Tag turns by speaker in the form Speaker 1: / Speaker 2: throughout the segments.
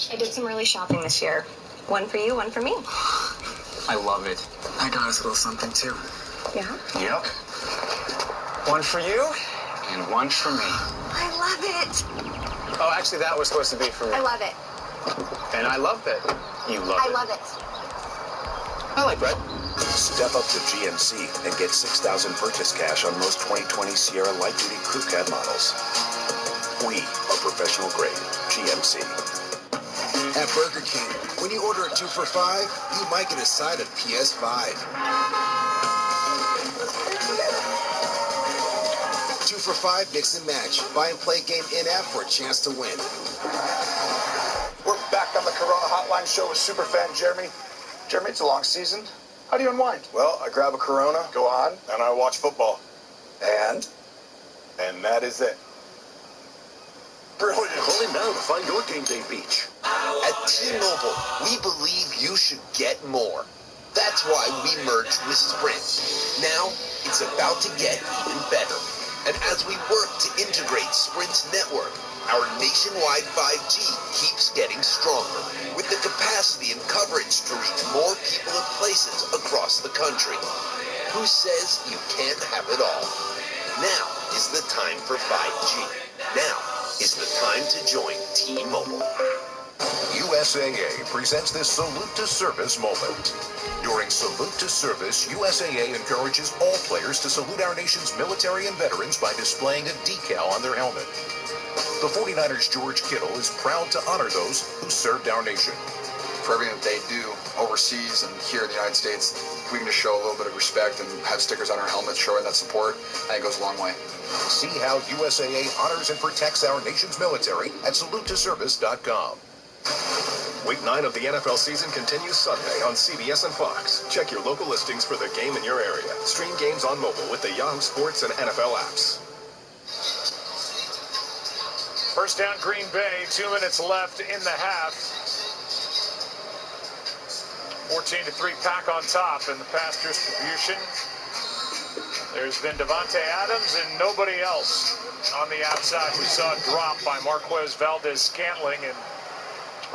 Speaker 1: I did some early shopping this year. One for you, one for me.
Speaker 2: I love it. I got us a little something, too.
Speaker 1: Yeah?
Speaker 2: Yep. One for you, and one for me.
Speaker 1: I love it.
Speaker 2: Oh, actually, that was supposed to be for me.
Speaker 1: I love it.
Speaker 2: And I love that you love it.
Speaker 1: I love it.
Speaker 2: I like bread.
Speaker 3: Step up to GMC and get $6,000 purchase cash on most 2020 Sierra light-duty crew cab models. We are professional grade. GMC.
Speaker 4: At Burger King, when you order a 2 for $5, you might get a side of PS5. 2 for $5 mix and match. Buy and play game in-app for a chance to win.
Speaker 5: We're back on the Corona Hotline show with superfan Jeremy. Jeremy, it's a long season. How do you unwind?
Speaker 6: Well, I grab a Corona,
Speaker 5: Go on.
Speaker 6: and I watch football.
Speaker 5: And
Speaker 6: that is it.
Speaker 5: brilliant.
Speaker 4: Call him now to find your game day beach. At T-Mobile, we believe you should get more. That's why we merged with Sprint. Now, it's about to get even better. And as we work to integrate Sprint's network, our nationwide 5G keeps getting stronger, with the capacity and coverage to reach more people and places across the country. Who says you can't have it all? Now is the time for 5G. Now is the time to join T-Mobile.
Speaker 7: USAA presents this Salute to Service moment. During Salute to Service, USAA encourages all players to salute our nation's military and veterans by displaying a decal on their helmet. The 49ers' George Kittle is proud to honor those who served our nation.
Speaker 8: For everything that they do overseas and here in the United States, if we can just show a little bit of respect and have stickers on our helmets showing that support, I think it goes a long way.
Speaker 7: See how USAA honors and protects our nation's military at salutetoservice.com.
Speaker 9: Week 9 of the NFL season continues Sunday on CBS and Fox. Check your local listings for the game in your area. Stream games on mobile with the Yahoo Sports and NFL apps.
Speaker 10: First down, Green Bay. 2 minutes left in the half. 14-3 Pack on top in the pass distribution. There's been Devontae Adams and nobody else on the outside. We saw a drop by Marquez Valdez-Scantling, and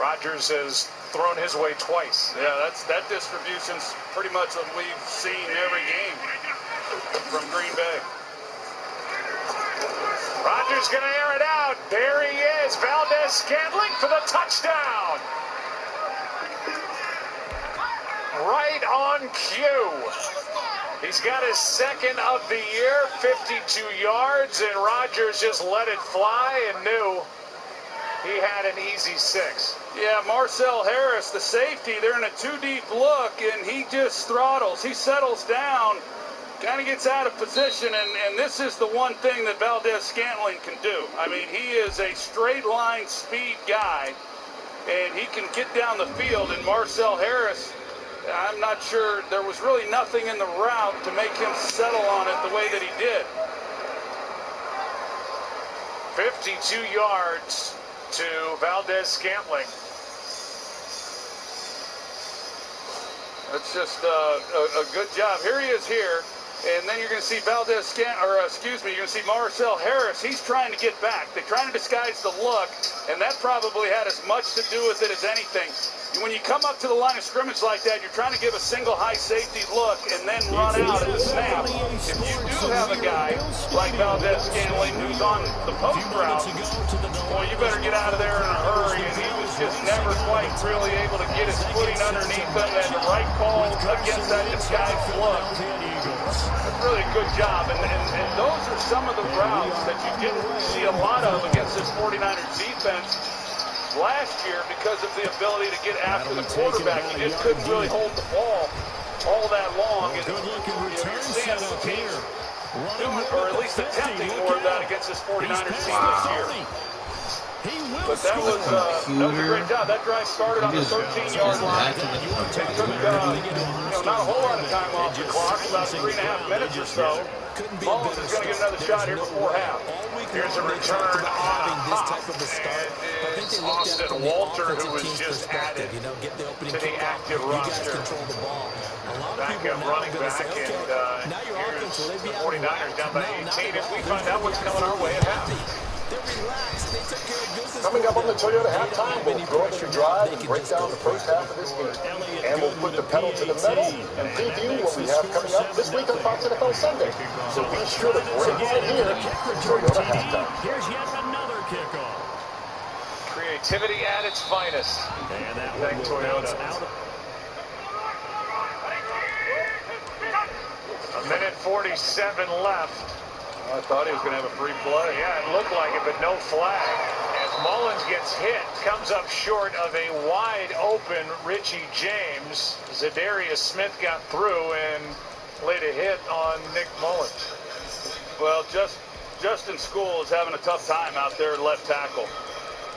Speaker 10: Rodgers has thrown his way twice.
Speaker 11: Yeah, that distribution's pretty much what we've seen every game from Green Bay.
Speaker 10: Rodgers going to air it out. There he is. Valdez-Scantling for the touchdown. Right on cue. He's got his second of the year, 52 yards, and Rodgers just let it fly and knew he had an easy 6.
Speaker 11: Yeah, Marcel Harris, the safety, they're in a 2-deep look, and he just throttles. He settles down, kind of gets out of position, and this is the one thing that Valdez-Scantling can do. I mean, he is a straight-line speed guy, and he can get down the field, and Marcel Harris, I'm not sure, there was really nothing in the route to make him settle on it the way that he did.
Speaker 10: 52 yards to Valdez-Scantling.
Speaker 11: That's just a good job. Here he is here. And then you're going to see you're going to see Marcel Harris. He's trying to get back. They're trying to disguise the look, and that probably had as much to do with it as anything. When you come up to the line of scrimmage like that, you're trying to give a single high safety look and then run out and snap. If you do have a guy like Valdez-Scantling who's on the post route, well, you better get out of there in a hurry, and he was just never quite really able to get his footing underneath him, and the right call against that disguised look. That's really a good job, and those are some of the routes that you didn't see a lot of against this 49ers defense last year because of the ability to get after the quarterback. You just couldn't really hold the ball all that long, and you're seeing the team doing, or at least attempting more of that against this 49ers team this year. But that was a great job. That drive started on the 13-yard line. They took not a whole lot of time off the clock, about 3.5 minutes or so. Mullins is going to get another shot here before half.
Speaker 10: Here's a return on a hop, and it's Austin Walter who was just added to the active roster. Backup running back, and here's the 49ers down by 18, and we find out what's coming our way at half.
Speaker 6: Coming up on the Toyota halftime, we'll throw it in the drive and break down the first half of this game. And we'll put the pedal to the metal and preview what we have coming up this week on Fox NFL Sunday. So be sure to bring it right here for Toyota halftime.
Speaker 12: Here's yet another kickoff.
Speaker 10: Creativity at its finest.
Speaker 12: And that
Speaker 10: Thank Toyota. A minute 47 left.
Speaker 11: I thought he was going to have a free play.
Speaker 10: Yeah, it looked like it, but no flag. As Mullins gets hit, comes up short of a wide open Richie James. Zadarius Smith got through and laid a hit on Nick Mullins.
Speaker 11: Well, Justin School is having a tough time out there at left tackle.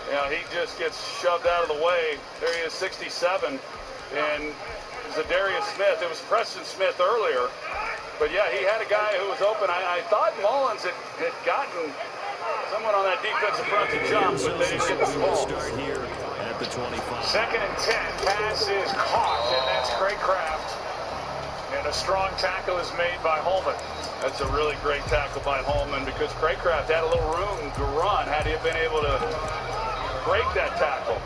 Speaker 11: You know, he just gets shoved out of the way. There he is, 67. And Zadarius Smith, it was Preston Smith earlier. But yeah, he had a guy who was open. I thought Mullins had gotten someone on that defensive front to jump, but they didn't get the ball.
Speaker 12: At the 25.
Speaker 10: Second and 10, pass is caught, and that's Craycraft. And a strong tackle is made by Holman.
Speaker 11: That's a really great tackle by Holman because Craycraft had a little room to run had he been able to break that tackle.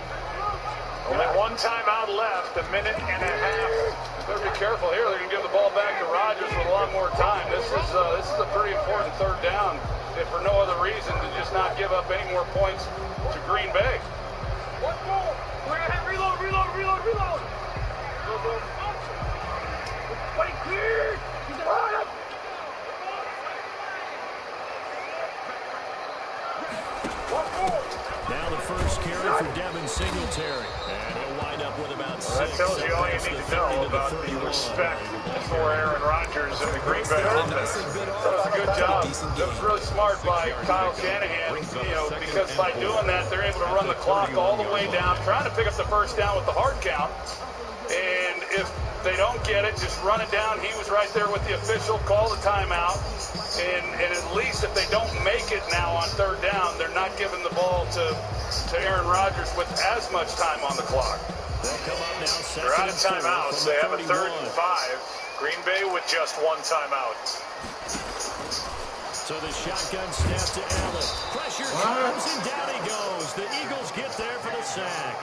Speaker 10: Only one timeout left, a minute and a half.
Speaker 11: Better be careful here. They're going to give the ball back to Rodgers with a lot more time. This is a pretty important third down, if for no other reason to just not give up any more points to Green Bay.
Speaker 13: Reload. Wait, clear.
Speaker 12: Now the first carry for Devin Singletary. And he'll wind up with about 6.
Speaker 10: That tells you all you need to know about the respect for Aaron Rodgers and the Green Bay offense.
Speaker 11: That was a good job. That was really smart by Kyle Shanahan, because by doing that, they're able to run the clock all the way down, trying to pick up the first down with the hard count. And if they don't get it, just run it down. He was right there with the official, call the timeout. And at least if they don't make it now on third down, they're not giving the ball to Aaron Rodgers with as much time on the clock.
Speaker 10: They're out of timeouts. They have a 3rd and 5. Green Bay with just one timeout.
Speaker 12: So the shotgun snap to Allen. Pressure comes and down he goes. The Eagles get there for the sack.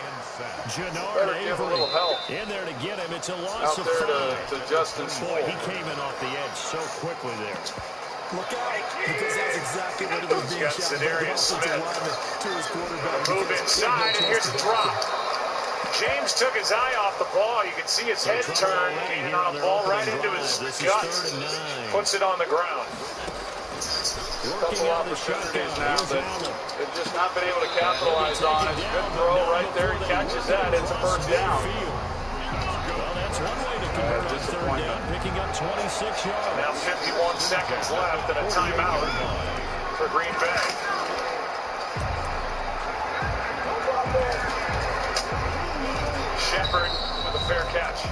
Speaker 12: Jannard Avery in there to get him. It's a loss of 5.
Speaker 11: To Justin
Speaker 12: Boy, he came in off the edge so quickly there.
Speaker 14: Look out, because that's exactly what it was being shot by the offensive lineman to his quarterback.
Speaker 10: Move inside, and here's a drop. James took his eye off the ball. You can see his head turn, and on a ball right into his gut. Puts it on the ground.
Speaker 11: A couple opportunities now that they've just not been able to capitalize on it. Good throw right there. He catches that. It's a first down.
Speaker 12: Well, that's one way to convert a third down, picking up 26 yards.
Speaker 10: Now 51 seconds left and a timeout for Green Bay. Shepard with a fair catch.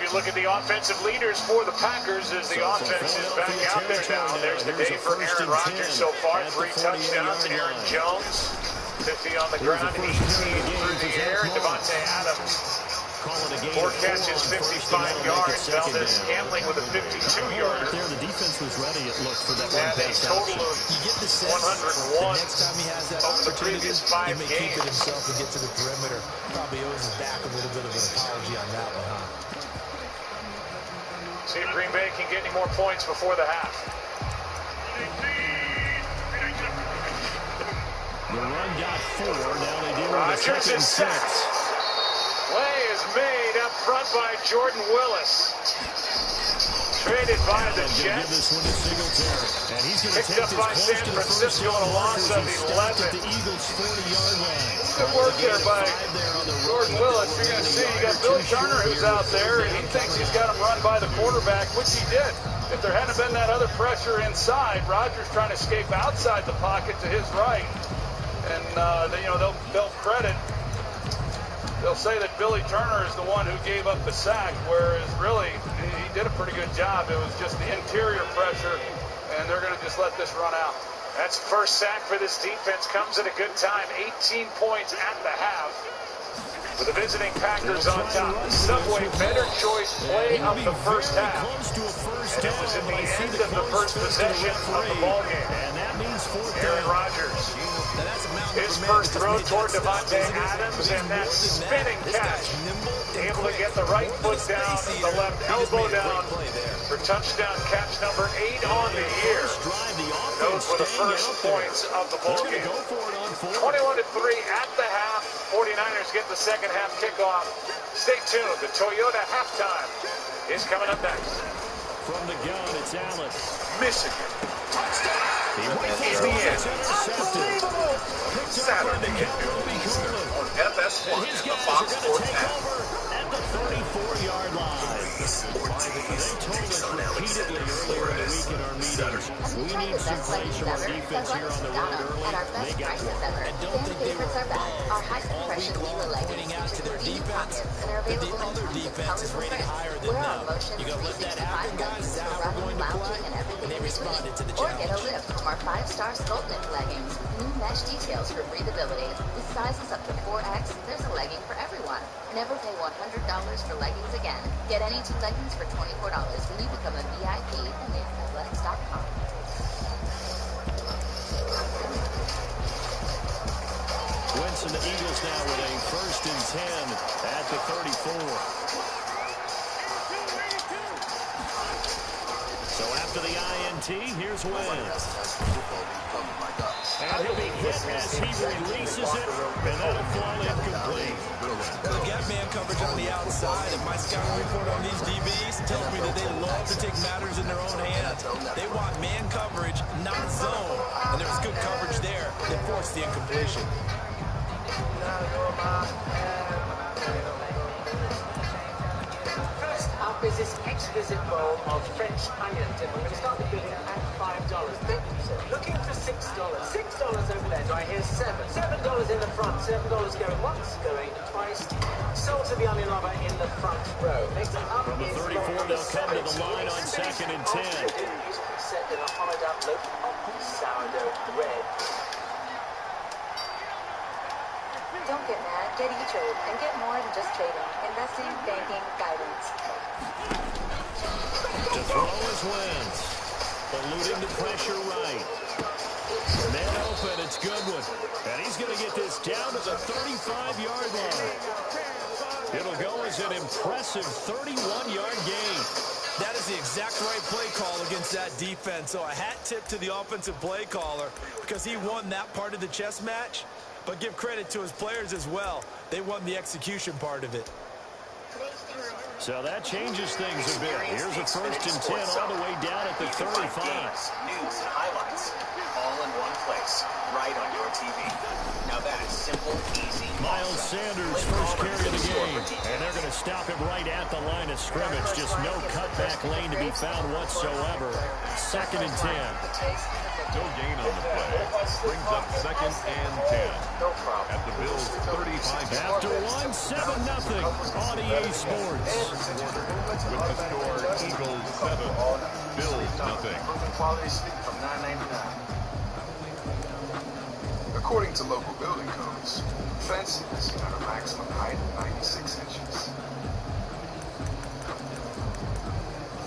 Speaker 10: Look at the offensive leaders for the Packers as the offense is back out there now. There's the day for Aaron Rodgers so far. 3 touchdowns. Aaron Jones, 50 on the ground, 18 through the air. Davante Adams, 4 catches, 55 yards. Valdez Scantling with a 52-yarder.
Speaker 12: The defense was ready, it looked, for that
Speaker 10: and a total of 101 over the previous 5 games.
Speaker 14: Keep it himself and get to the perimeter. Probably owes his back a little bit of an apology on that one, huh?
Speaker 10: See if Green Bay can get any more points before the half.
Speaker 12: The run got 4. Now they deal with
Speaker 10: Rodgers is set. Play is made up front by Jordan Willis. Traded by the Jets.
Speaker 12: And he's going to
Speaker 10: picked up by San Francisco on a loss of 11.
Speaker 12: The Eagles' 40-yard line.
Speaker 11: Good work there by Jordan Willis. You're going to see you got Billy Turner who's out there, and he thinks he's got him run by the quarterback, which he did. If there hadn't been that other pressure inside, Rodgers trying to escape outside the pocket to his right, and they'll credit. They'll say that Billy Turner is the one who gave up the sack, whereas really he did a pretty good job. It was just the interior pressure, and they're going to just let this run out.
Speaker 10: That's the first sack for this defense. Comes at a good time. 18 points at the half. with the visiting Packers on top. The Subway better choice play of the first half. And it was at the end of the first possession of the ballgame.
Speaker 12: And that means fourth
Speaker 10: Aaron
Speaker 12: down.
Speaker 10: Rodgers. His first throw toward Davante Adams, and that spinning catch. Able to get the right foot down, the left elbow down for touchdown catch number 8 on the year. Those were the first points of the ballgame. 21-3 at the half. 49ers get the second half kickoff. Stay tuned. The Toyota halftime is coming up next.
Speaker 12: From the gun, it's Allen.
Speaker 10: Michigan.
Speaker 12: In the end.
Speaker 9: Saturday at noon Eastern on FS1 and the Fox Sports app.
Speaker 12: At the 34-yard line. They told us repeatedly earlier in the week in our meetings, we need some plays from our defense here on the road early. They got one.
Speaker 15: I don't think they were our high compression winning out to their defense, but the other defense is rated higher than them. You gotta let that happen, guys. Is that how we're going to play? And they responded to the challenge.
Speaker 1: Or get a lift from our 5-star Sculptnit leggings. New mesh details for breathability. With sizes up to 4X, there's a legging for everyone. Never pay $100 for leggings again. Get any 2 leggings for $24 when you become a VIP at athletics.com.
Speaker 12: Wentz and the Eagles now with a 1st and 10 at the 34. So after the INT, here's Wentz. And he'll be hit as he releases it, and that'll fall incomplete.
Speaker 14: The gap man coverage on the outside, and my scouting report on these DBs tells me that they love to take matters in their own hands. They want man coverage, not zone. And there was good coverage there that forced the incompletion.
Speaker 16: First up is this exquisite bowl of French onions, and we're going to start the bidding at $5. Thank you, sir. Looking for $6. $6 over there. Do I hear $7? $7 in the front. $7 going once, going twice. Sold to the onion lover in the front row. Next up
Speaker 12: from the 34, they'll come to the line on 2nd and 10.
Speaker 16: Set in a hollowed out loaf of sourdough bread.
Speaker 1: Don't get mad, get E-Trade, and get more than just trading. Investing, banking, guidance.
Speaker 12: To throw is Wentz. Eluding the pressure right. Man open, it's Goodwin. And he's going to get this down to the 35-yard line. It'll go as an impressive 31-yard gain.
Speaker 14: That is the exact right play call against that defense. So a hat tip to the offensive play caller because he won that part of the chess match. But give credit to his players as well. They won the execution part of it.
Speaker 12: So that changes things a bit. Here's a 1st and 10 all the way down at the 35.
Speaker 2: News and highlights all in one place, right on your TV. Now that is simple, easy.
Speaker 12: Miles Sanders first carry of the game. And they're going to stop him right at the line of scrimmage. Just no cutback lane to be found whatsoever. 2nd and 10.
Speaker 17: No gain on the play. Brings up 2nd and 10. At the Bills' 35.
Speaker 12: After 1, 7-0 on EA Sports.
Speaker 17: With the score, Eagles 7, Bills nothing.
Speaker 5: Quality sleep from $9.99. According to local building codes, fences at a maximum height of 96 inches.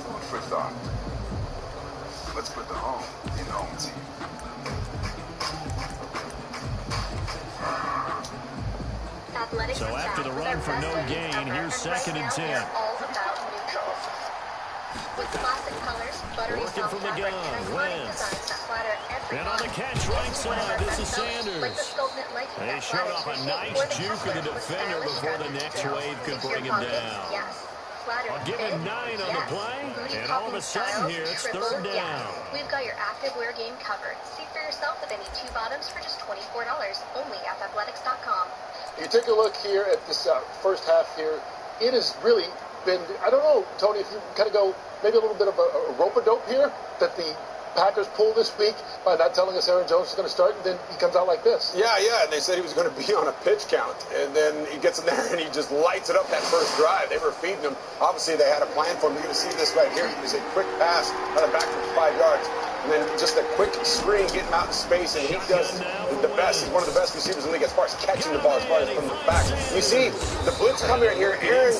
Speaker 5: Food for thought. Let's put the home in home team.
Speaker 12: So after the run for no gain, here's 2nd and 10.
Speaker 1: With classic colors, buttery
Speaker 12: Working from the gun, Wentz. And on the catch right side, this is Sanders. They showed off a nice juke of the defender before the next wave could bring him down. Give him 9 on the play, and all of a sudden here, it's 3rd down.
Speaker 1: We've got your activewear game covered. See for yourself with any 2 bottoms for just $24, only at athletics.com.
Speaker 6: You take a look here at this first half here. It has really been, I don't know, Tony, if you kind of go maybe a little bit of a rope-a-dope here, that the Packers pull this week by not telling us Aaron Jones is going to start, and then he comes out like this.
Speaker 18: Yeah, and they said he was going to be on a pitch count, and then he gets in there and he just lights it up that first drive. They were feeding him. Obviously, they had a plan for him. You're going to see this right here. It was a quick pass on the back for 5 yards, and then just a quick screen, get him out in space, and he does the best. He's one of the best receivers in the league as far as catching the ball, as far as from the back. You see the blitz come in here. Aaron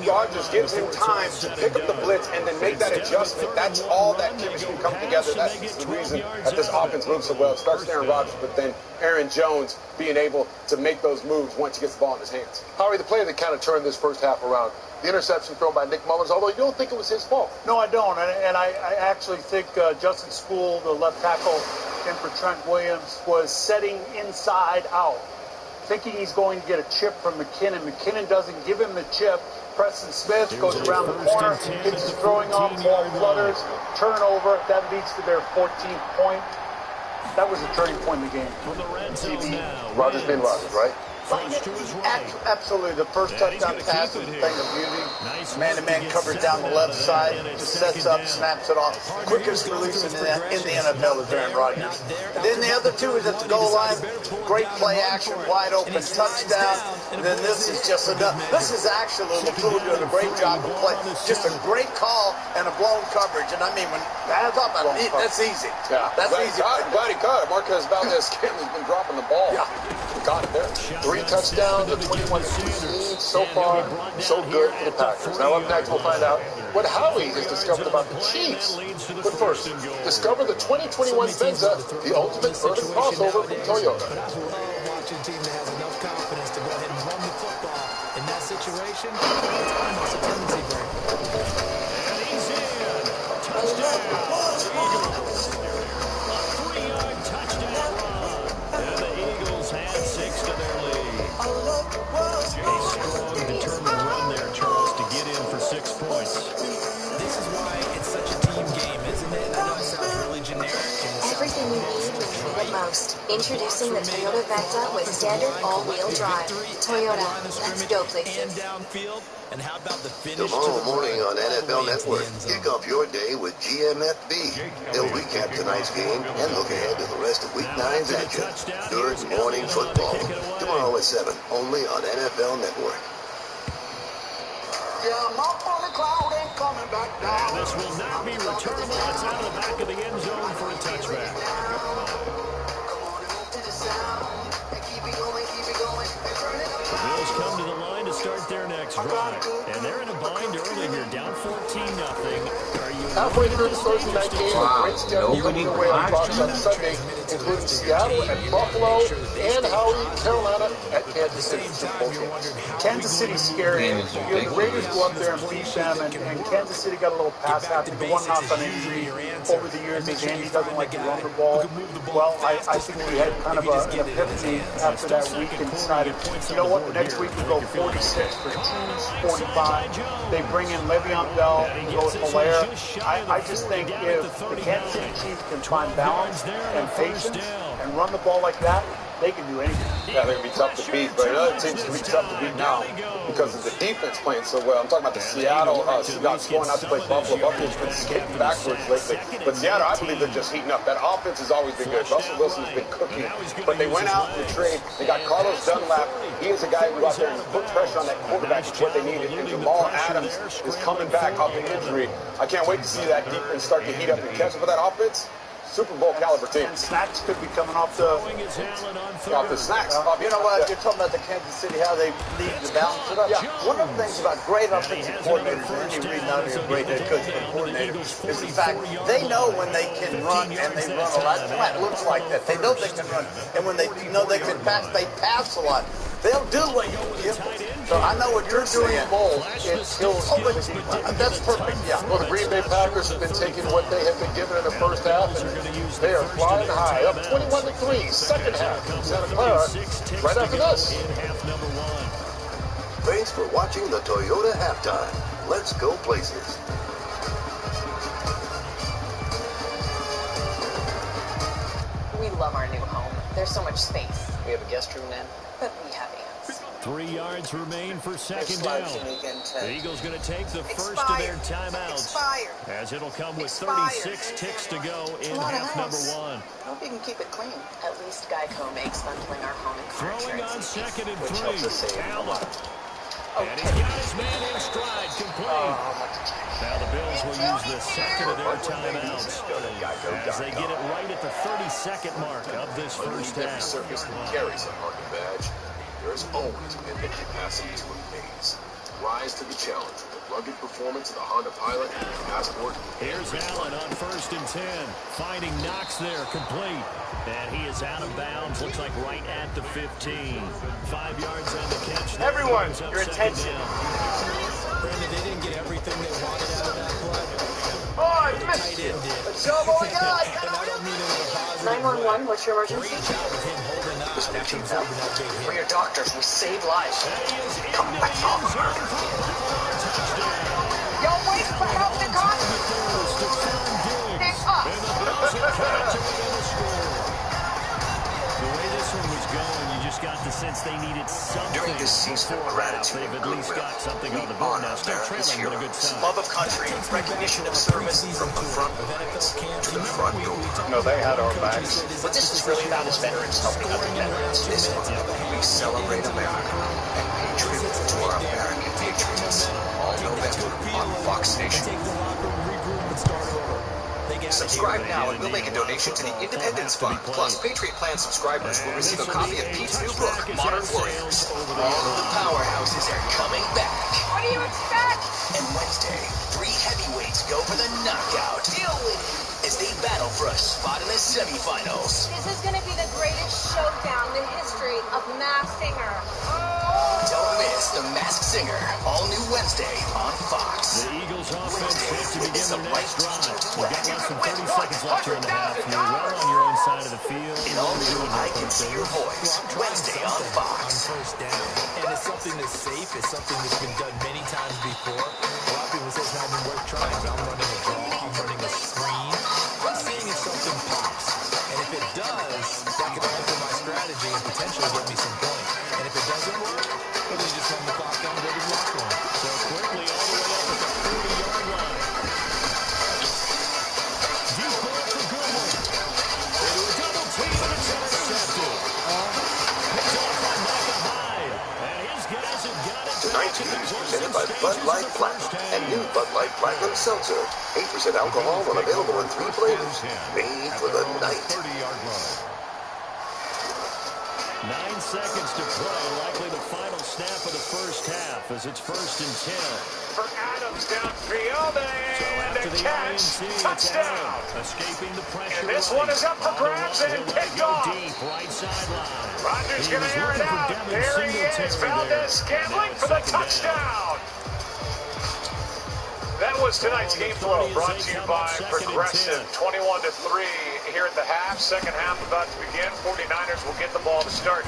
Speaker 18: Rodgers gives him time to pick up the blitz and then make that adjustment. That's all that chemistry come together. That's the reason that this offense moves so well. It starts with Aaron Rodgers, but then Aaron Jones being able to make those moves once he gets the ball in his hands.
Speaker 6: Howie, the play that kind of turned this first half around, the interception thrown by Nick Mullins, although you don't think it was his fault.
Speaker 19: No, I don't. And I actually think Justin School, the left tackle, and for Trent Williams, was setting inside out, thinking he's going to get a chip from McKinnon. McKinnon doesn't give him the chip. Preston Smith goes around the corner, gets his throwing off, ball flutters, turnover. That leads to their 14th point. That was a turning point in the game.
Speaker 6: Rodgers being Rodgers, right?
Speaker 20: Absolutely. The first touchdown pass is a thing of beauty. Man-to-man coverage down the left side. Just sets up, snaps it off. Quickest release in the NFL is Aaron Rodgers. And then the other two is at the goal line. Great play action, wide open touchdown. And then this is just enough. This is actually LaFleur doing a great job of play. Just a great call and a blown coverage. And I mean, when I thought about it, that's easy.
Speaker 18: Yeah.
Speaker 20: That's easy.
Speaker 18: Glad he caught it. Marquez Valdez-Scantlin's been dropping the ball. Yeah. Got it there.
Speaker 6: 3 touchdowns, a 21-3 lead. So far, so good for the Packers. Now up next, we'll find out what Howie has discovered about the Chiefs. But first, discover the 2021 Venza, the ultimate urban crossover from Toyota.
Speaker 14: I love watching a team that has enough confidence to go ahead and run the football. In that situation, it's almost a tendency break.
Speaker 12: And he's in. Touchdown. Eagles. A 3-yard touchdown run. And the Eagles had 6 to their lead. A strong, determined run there, Charles, to get in for 6 points.
Speaker 14: This is why it's such a team game, isn't it? I know it sounds really generic.
Speaker 21: Everything you need when you need it most. Introducing the Toyota Venza with standard all-wheel drive. Toyota, let's go places.
Speaker 3: Tomorrow morning on NFL Network, kick off your day with GMFB. They'll recap tonight's game and look ahead to the rest of Week 9's action. Good morning football. Tomorrow at 7, only on NFL Network.
Speaker 12: And this will not be returnable. It's out of the back of the end zone for a touchback. The Bills come to the line to start their next drive. And they're in a bind early here, down 14-0.
Speaker 6: Halfway through the Thursday night game, a great schedule coming your way on Fox on Sunday, including Seattle at Buffalo and Howie, Carolina at Kansas City.
Speaker 19: Kansas City's scary. You know, the Raiders go up there and beat them, and Kansas City got a little pass after the one knock on injury over the years. As Andy doesn't like to run the ball. Well, I think we had kind of an epiphany after that week and decided, you know what, the next week we go 46 for 245. They bring in Le'Veon Bell, we go with Hilaire. I just think if the Kansas City Chiefs can find balance and patience and run the ball like that, they can do anything.
Speaker 18: Yeah, they're going to be tough to beat, but other teams can be tough to beat now because of the defense playing so well. I'm talking about the Seattle Seahawks going out to play Buffalo. Buffalo's been skating backwards lately. But Seattle, I believe they're just heating up. That offense has always been good. Russell Wilson's been cooking. But they went out in the trade. They got Carlos Dunlap. He is a guy who go out there and put pressure on that quarterback is what they needed. And Jamal Adams is coming back off the injury. I can't wait to see that defense start to heat up and catch up with that offense. Super Bowl caliber team.
Speaker 19: And Snacks could be coming off the
Speaker 18: snacks.
Speaker 20: You know what? You're talking about the Kansas City, how they need to balance it up. Yeah. One of the things about great offensive coordinators, and Andy Reid, not only a great head coach but coordinator, is the fact they know when they can run and they run a lot. It looks like that. They know they can run, and when they know they can pass, they pass a lot. They'll do what you give them. So I know what you're doing.
Speaker 6: It kills.
Speaker 20: That's perfect. Yeah.
Speaker 6: Well, the Green Bay Packers have been taking what they have been given in the first half, and they are flying high, up 21-3. Second half, Santa Clara. Right after this.
Speaker 3: Thanks for watching the Toyota Halftime. Let's go places.
Speaker 1: We love our new home. There's so much space.
Speaker 2: We have a guest room now.
Speaker 1: But we have ants.
Speaker 12: 3 yards remain for second down. The Eagles going to take the first of their timeouts, as it'll come with 36 ticks to go in half number 1.
Speaker 1: Hope you can keep it clean. At least Geico makes bundling our home and car
Speaker 12: Throwing on
Speaker 1: insurance easy.
Speaker 12: second and
Speaker 1: Which
Speaker 12: 3.
Speaker 1: helps us save a lot.
Speaker 12: And he's got his man in stride, complete. Now the Bills will use the second of their timeouts as they get it right at the 32nd mark of this first half.
Speaker 9: Every surface that carries a marking badge, there is always been the capacity to amaze. Rise to the challenge with the rugged performance of the Honda Pilot, Passport.
Speaker 12: Here's Allen on 1st and 10. Finding Knox there, complete. And he is out of bounds, looks like right at the 15. 5 yards on the catch.
Speaker 5: Everyone, your attention.
Speaker 14: Brandon, they didn't get everything they wanted out of that play.
Speaker 5: Oh, I missed it. Let's go, boy, God.
Speaker 1: 911, what's your emergency?
Speaker 2: We're your doctors. We save lives.
Speaker 5: Come back on. Yo, wait for help to come. It's up.
Speaker 12: The way this one was going, you just got the sense they needed something.
Speaker 2: During this season of gratitude
Speaker 12: they've
Speaker 2: and
Speaker 12: at least
Speaker 2: goodwill,
Speaker 12: got something
Speaker 2: we
Speaker 12: on the board now.
Speaker 2: honor
Speaker 12: Still
Speaker 2: America's
Speaker 12: trailing, but a good
Speaker 2: heroes.
Speaker 12: sign.
Speaker 2: Love of country, recognition of service from the front lines to the front door.
Speaker 18: No, they had our backs.
Speaker 2: What this is really about is veterans helping other veterans. This month, we celebrate America and pay tribute to our American patriots. All November on Fox Nation. Subscribe now and we'll make a donation to the Independence Fund. Plus, Patriot Plan subscribers will receive a copy of Pete's new book, Modern Warriors. All of the powerhouses are coming back.
Speaker 5: What do you expect?
Speaker 2: And Wednesday, 3 heavyweights go for the knockout. Deal with it as they battle for a spot in the semifinals.
Speaker 4: This is going to be the greatest showdown in the history of Masked Singer.
Speaker 2: Don't miss The Masked Singer, all new Wednesday on Fox.
Speaker 12: The Eagles offense set to begin their next drive. You've got less than 30 seconds left here in the half. You're well on your own side of the field.
Speaker 2: And all new I Can See Your Voice, Wednesday on Fox.
Speaker 14: On first down. And it's something that's safe. It's something that's been done many times before. A lot of people say it's not even worth trying. I'm running a draw. I'm running a screen. I'm seeing if something pops. And if it does, that could alter my strategy and potentially get me some points. And if it doesn't work, then we just run the clock down and go to the locker room.
Speaker 12: So quickly all the way up at the 40-yard line. Deep ball for Goodwin. Into a double team and it's intercepted. Picked off by Micah Hyde. And his guys have got it.
Speaker 3: Tonight's game is presented by Bud Light Platinum and new Bud Light Platinum Seltzer. 8% alcohol and available in 3 flavors. Made for the night.
Speaker 17: 30-yard line.
Speaker 12: 9 seconds to play. Likely the final snap of the first half as it's 1st and 10.
Speaker 10: For Adams downfield and a catch. Touchdown.
Speaker 12: Escaping the pressure.
Speaker 10: And this one is up for grabs and picked off.
Speaker 12: Deep right sideline.
Speaker 10: Rodgers going to air it out. There he is. Valdez scambling for the touchdown. That was tonight's game flow brought to you by Progressive. 21-3 here at the half. Second half about to begin. 49ers will get the ball to start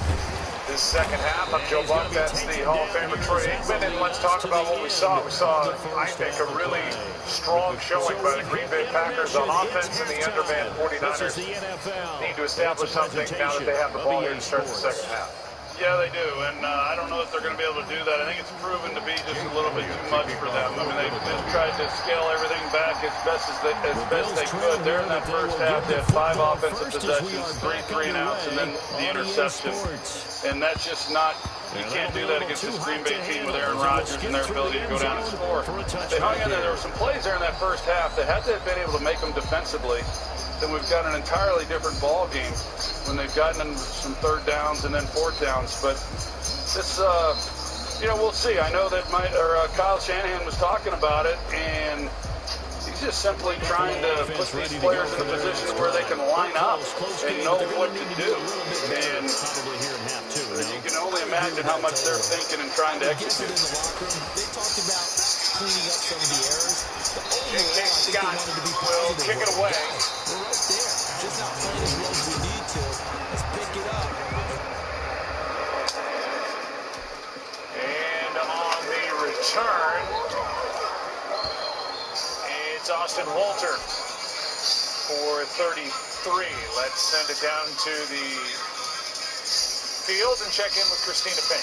Speaker 10: this second half. I'm Joe Buck. That's the Hall of Famer Troy Aikman. And let's talk about what we saw. We saw, I think, a really strong showing by the Green Bay Packers on offense, and the undermanned 49ers need to establish something now that they have the ball here to start the second half.
Speaker 11: Yeah, they do, and I don't know if they're going to be able to do that. I think it's proven to be just a little bit too much for them. I mean, they've tried to scale everything back as best they could. There in that first half, they had 5 offensive possessions, 3 and outs, and then the interception. And that's just not, you can't do that against this Green Bay team with Aaron Rodgers and their ability to go down and score. They hung in there. There were some plays there in that first half that had to have been able to make them defensively. Then we've got an entirely different ball game when they've gotten into some 3rd downs and then 4th downs. But this, we'll see. I know that Kyle Shanahan was talking about it, and he's just simply trying to put these players in a position where they can line up and know what to do. And you can only imagine how much they're thinking and trying to execute.
Speaker 14: They talked about cleaning up some of the errors.
Speaker 10: J.K. Scott will kick it away.
Speaker 14: We're right there. Just not playing as well as we need to. Let's pick it up.
Speaker 10: And on the return, it's Austin Walter for 33. Let's send it down to the field and check in with Christina Pink.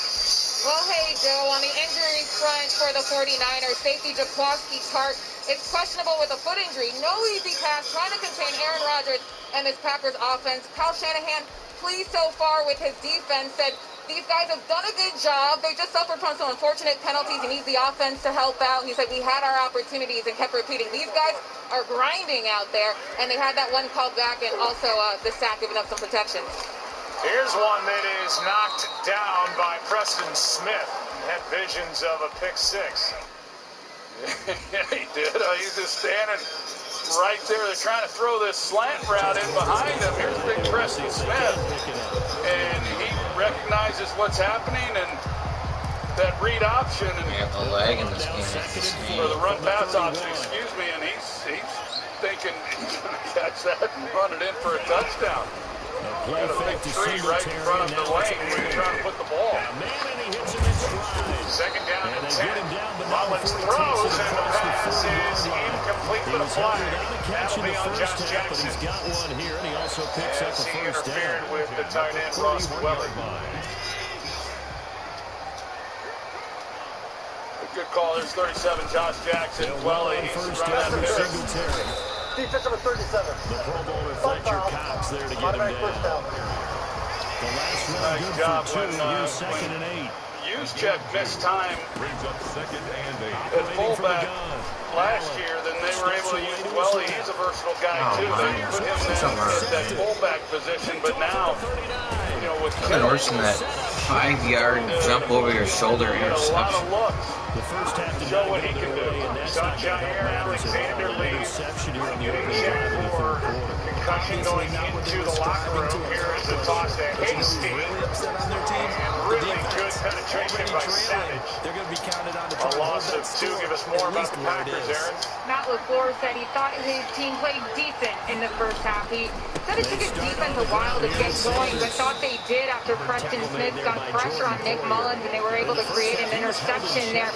Speaker 8: Well, hey, Joe, on the injury front for the 49ers, safety Jaquaski Tart is questionable with a foot injury. No easy task trying to contain Aaron Rodgers and this Packers offense. Kyle Shanahan, pleased so far with his defense, said these guys have done a good job. They just suffered from some unfortunate penalties and needs the offense to help out. He said we had our opportunities and kept repeating. These guys are grinding out there, and they had that one called back and also the sack giving up some protection.
Speaker 10: Here's one that is knocked down by Preston Smith. Had visions of a pick six. Yeah, he did. He's just standing right there. They're trying to throw this slant route in behind him. Here's big Preston Smith. And he recognizes what's happening and that read option. And
Speaker 22: we have a lag in this game.
Speaker 10: Or the run pass option, excuse me. And he's thinking he's going to catch that and run it in for a touchdown. Got a big tree right in front of the lane where you're trying to put the ball. Second down and 10. Mullins throws and the pass is incomplete with a flag. That'll be on Josh Jackson.
Speaker 12: He's got one here, and he also picks up a
Speaker 10: he
Speaker 12: first
Speaker 10: interfered
Speaker 12: down.
Speaker 10: with the tight end Ross Weller. Good call. There's 37, Josh Jackson. Well, he's running that pick.
Speaker 20: Defense number 37.
Speaker 12: The Pro Bowler Fletcher Cox there to get him down. The last one
Speaker 10: nice
Speaker 12: good
Speaker 10: job
Speaker 12: for 2.
Speaker 10: when
Speaker 12: Second and 8.
Speaker 10: Juszczyk missed time
Speaker 17: Brings up second and 8.
Speaker 10: at fullback last year, then they were able to use Welly. He's a versatile guy too. They put him in that fullback position, but now, you know, with
Speaker 22: nothing worse than that 5-yard jump over your shoulder interception.
Speaker 10: A lot of looks.
Speaker 12: The first half to
Speaker 10: show what he can do. Got Jair Alexander leads. Getting checked for concussion going into the locker room. Here is the toss to Hasty. And really good penetration by Savage.
Speaker 14: They're going to be counted on to
Speaker 10: a loss of 2. Give us more about the Packers, Aaron.
Speaker 8: Matt LaFleur said he thought his team played decent in the first half. He said it took his defense a while to get going, but thought they did after Preston Smith got pressure on Nick Mullins and they were able to create an interception there.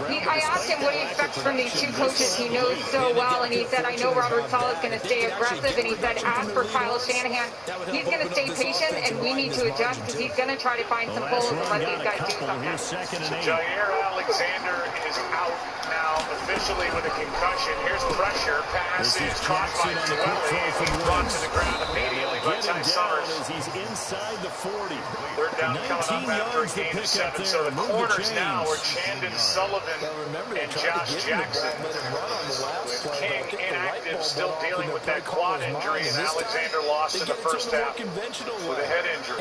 Speaker 8: I asked him what he expects from these two coaches he knows so well, and he said, I know Robert Saleh is going to stay aggressive, and he said, as for Kyle Shanahan, he's going to stay patient, and we need to adjust because he's going to try to find some holes and let these guys do something.
Speaker 10: So Jair Alexander is out now officially with a concussion. Here's pressure. Pass is caught by Dwelly. He brought to the ground immediately by Ty Summers.
Speaker 12: He's inside the 40.
Speaker 10: Third down coming up after a gain of 7. So the corners now are Chandon Sullivan and Josh Jackson. With King inactive, still dealing with that quad injury, and Alexander lost in the first half with a head injury.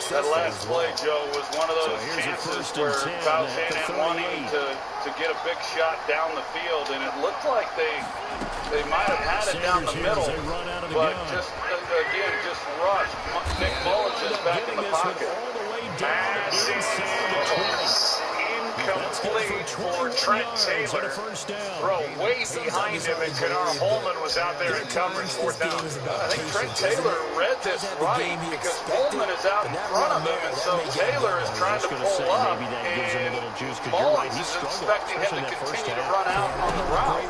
Speaker 10: That last play, Joe, was one of those chances where Kyle Shanahan wanting to get a big shot down the field, and it looked like they might have had it down the middle, but just again, just rushed. Nick Mullins is back in the pocket. Pass is incomplete for Trent Taylor. Throw way behind him, and Kennard Holman was out there in coverage. 4th down. I think Trent Taylor read this right because Holman is out in front of him, and so Taylor is trying to pull up, and Mullins is expecting him to continue to run out on the route.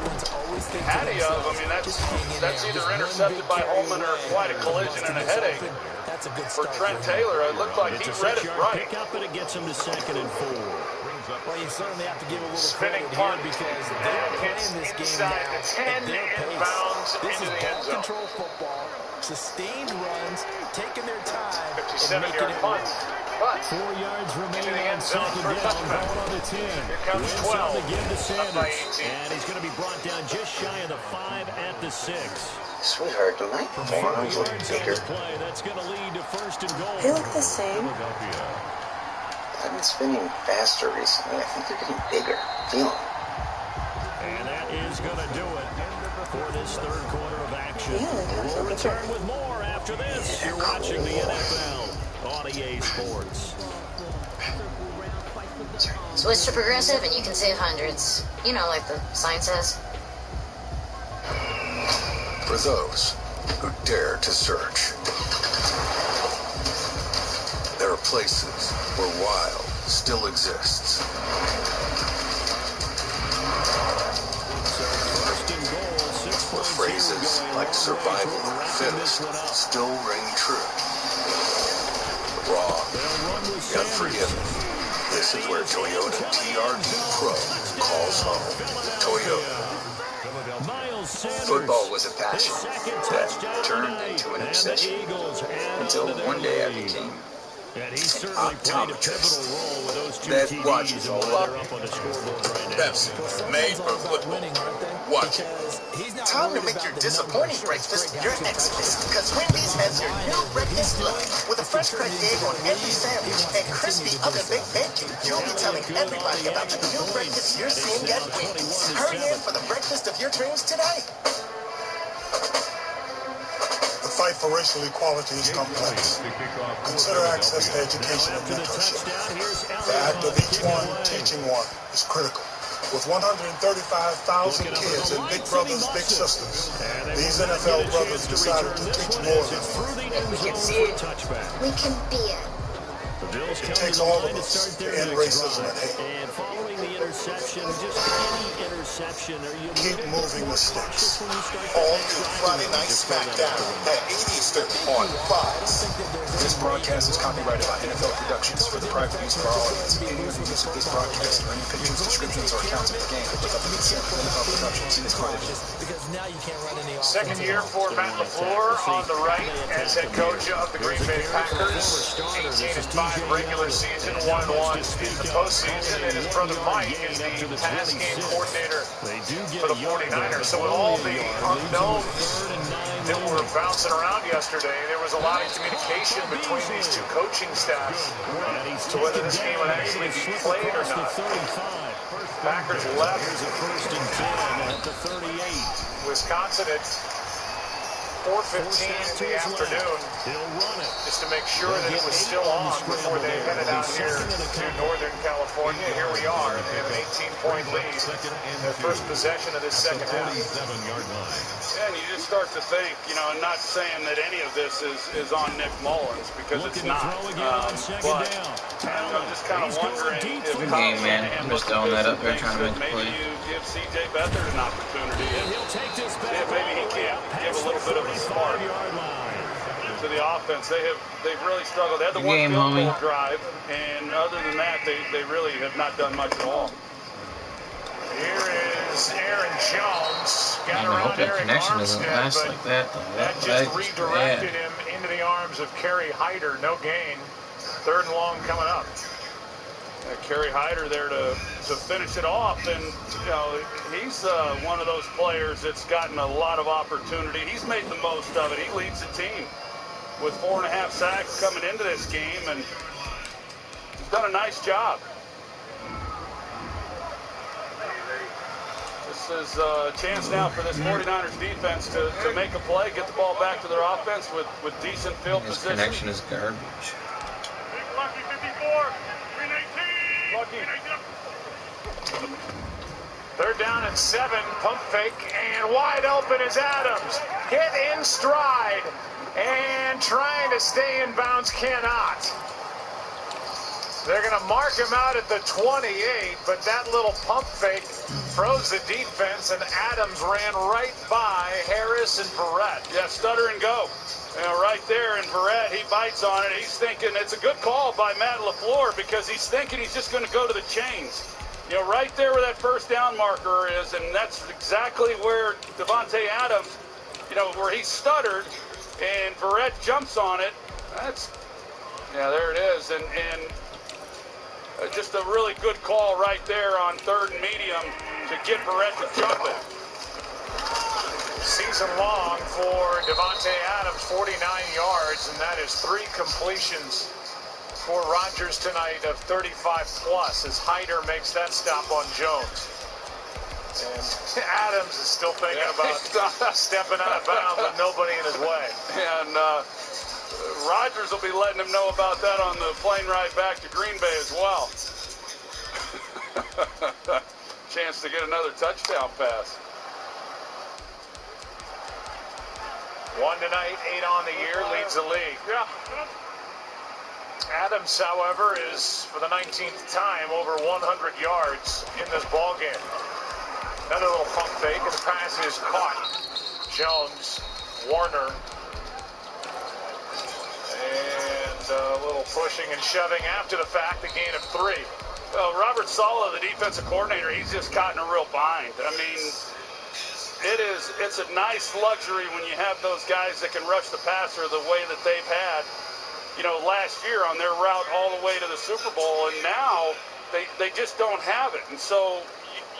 Speaker 10: Had he of, I mean, that's either intercepted by Holman or quite a collision and a headache. For Trent Taylor, it looked like he read it right.
Speaker 12: Up and it gets him to 2nd and 4.
Speaker 14: Well, you certainly have to give a little
Speaker 10: spinning punt because that hits inside the 10 inbounds into the end zone.
Speaker 14: Control football, sustained runs, taking their time.
Speaker 10: 57-yard punt. But
Speaker 12: 4 yards remaining
Speaker 10: into the end zone for a touchdown. Here comes 12.
Speaker 12: To give to
Speaker 10: Sanders. Up by 18.
Speaker 12: And he's going to be brought down just shy of the 5 at the 6.
Speaker 3: Sweetheart, do my forearms look bigger?
Speaker 12: That's going to lead to 1st and goal.
Speaker 21: They look the same.
Speaker 3: I've been spinning faster recently. I think they're getting bigger. Feel them.
Speaker 12: And that is going to do it for this 3rd quarter of action.
Speaker 21: Yeah,
Speaker 12: we'll return with more after this. You're watching the NFL on EA Sports.
Speaker 1: Switch to Progressive and you can save hundreds. You know, like the sign says.
Speaker 7: For those who dare to search, there are places where wild still exists. Where phrases like survival and fittest still ring true. Raw, the unforgiven. This
Speaker 3: This is where Toyota TRD Pro calls home. Toyota.
Speaker 2: Football was a passion that turned into an obsession until one day I became an optometrist that watches all of it.
Speaker 13: Pepsi, made for football. Watch it.
Speaker 15: Time to make your disappointing breakfast your Xmas, because Wendy's has your new breakfast look. With a fresh cracked egg on every sandwich and crispy oven-baked bacon, you'll be telling everybody about the new breakfast you're seeing at Wendy's. Hurry in for the breakfast of your dreams today.
Speaker 5: The fight for racial equality is complex. Consider access to education and mentorship. The act of each one teaching one is critical. With 135,000 kids and big brothers, big sisters, these NFL brothers decided to teach more than one.
Speaker 15: And we can see it.
Speaker 21: We can be it.
Speaker 5: It takes all of us to end racism and hate.
Speaker 12: And following the interception, just any interception, are you
Speaker 5: keep moving the sticks.
Speaker 13: All new Friday Night SmackDown at 8 Eastern on Fox.
Speaker 9: This broadcast is copyrighted by NFL Productions for the private use of our audience. Any of the use of this broadcast or any pictures, descriptions, or accounts of the game without the consent of NFL Productions is prohibited.
Speaker 10: Second year for Matt LaFleur on the right as head coach of the Green Bay Packers. 18-5 regular season, 1-1 in the postseason, and his brother Mike is the pass game coordinator for the 49ers. So with all the unknowns that were bouncing around yesterday, there was a lot of communication between these two coaching staffs to whether this game would actually be played or not. Packers left Wisconsin at 4:15 in the afternoon just to make sure that it was still on before they headed out here to Northern California. Here we are, and they have an 18-point lead in their first possession of this second half.
Speaker 11: Yeah, and you just start to think, you know, I'm not saying that any of this is on Nick Mullins, because it's not. But I'm just kind of wondering if
Speaker 22: good game, man. I'm just throwing that up there trying to make a play.
Speaker 11: maybe you give C.J. Beathard an opportunity. See if maybe he can't give a little bit of a spark to the offense. They've really struggled. They had the one field goal drive, and other than that, they really have not done much at all.
Speaker 10: Here is Aaron Jones. Got
Speaker 22: Man, I hope
Speaker 10: around
Speaker 22: that
Speaker 10: Eric
Speaker 22: connection doesn't
Speaker 10: Armstead,
Speaker 22: last
Speaker 10: but
Speaker 22: like that.
Speaker 10: that just redirected him into the arms of Kerry Hyder. No gain. Third and long coming up.
Speaker 11: Kerry Hyder there to finish it off, and you know, he's one of those players that's gotten a lot of opportunity. He's made the most of it. He leads the team with 4.5 sacks coming into this game, and he's done a nice job. This is a chance now for this 49ers defense to make a play, get the ball back to their offense with decent field position.
Speaker 22: This connection is garbage.
Speaker 10: Lucky 54. Third down and 7, pump fake, and wide open is Adams. Hit in stride, and trying to stay in bounds cannot. They're going to mark him out at the 28, but that little pump fake froze the defense, and Adams ran right by Harris and Verrett.
Speaker 11: Yeah, stutter and go. You know, right there, and Verrett, he bites on it. He's thinking it's a good call by Matt LaFleur, because he's thinking he's just going to go to the chains. You know, right there where that first down marker is, and that's exactly where Davante Adams, you know, where he stuttered, and Verrett jumps on it. Yeah, there it is, and just a really good call right there on third and medium to get Verrett to jump it.
Speaker 10: Season long for Davante Adams, 49 yards, and that is 3 completions for Rodgers tonight of 35+ as Hyder makes that stop on Jones. And Adams is still thinking about stepping out of bounds with nobody in his way.
Speaker 11: And Rodgers will be letting him know about that on the plane ride back to Green Bay as well. Chance to get another touchdown pass.
Speaker 10: 1 tonight, 8 on the year, leads the league.
Speaker 11: Yeah.
Speaker 10: Adams, however, is for the 19th time over 100 yards in this ball game. Another little pump fake, and the pass is caught. Jones, Warner, and a little pushing and shoving after the fact, a gain of 3.
Speaker 11: Well, Robert Saleh, the defensive coordinator, he's just caught in a real bind. I mean, it's a nice luxury when you have those guys that can rush the passer the way that they've had, last year on their route all the way to the Super Bowl, and now they just don't have it. And so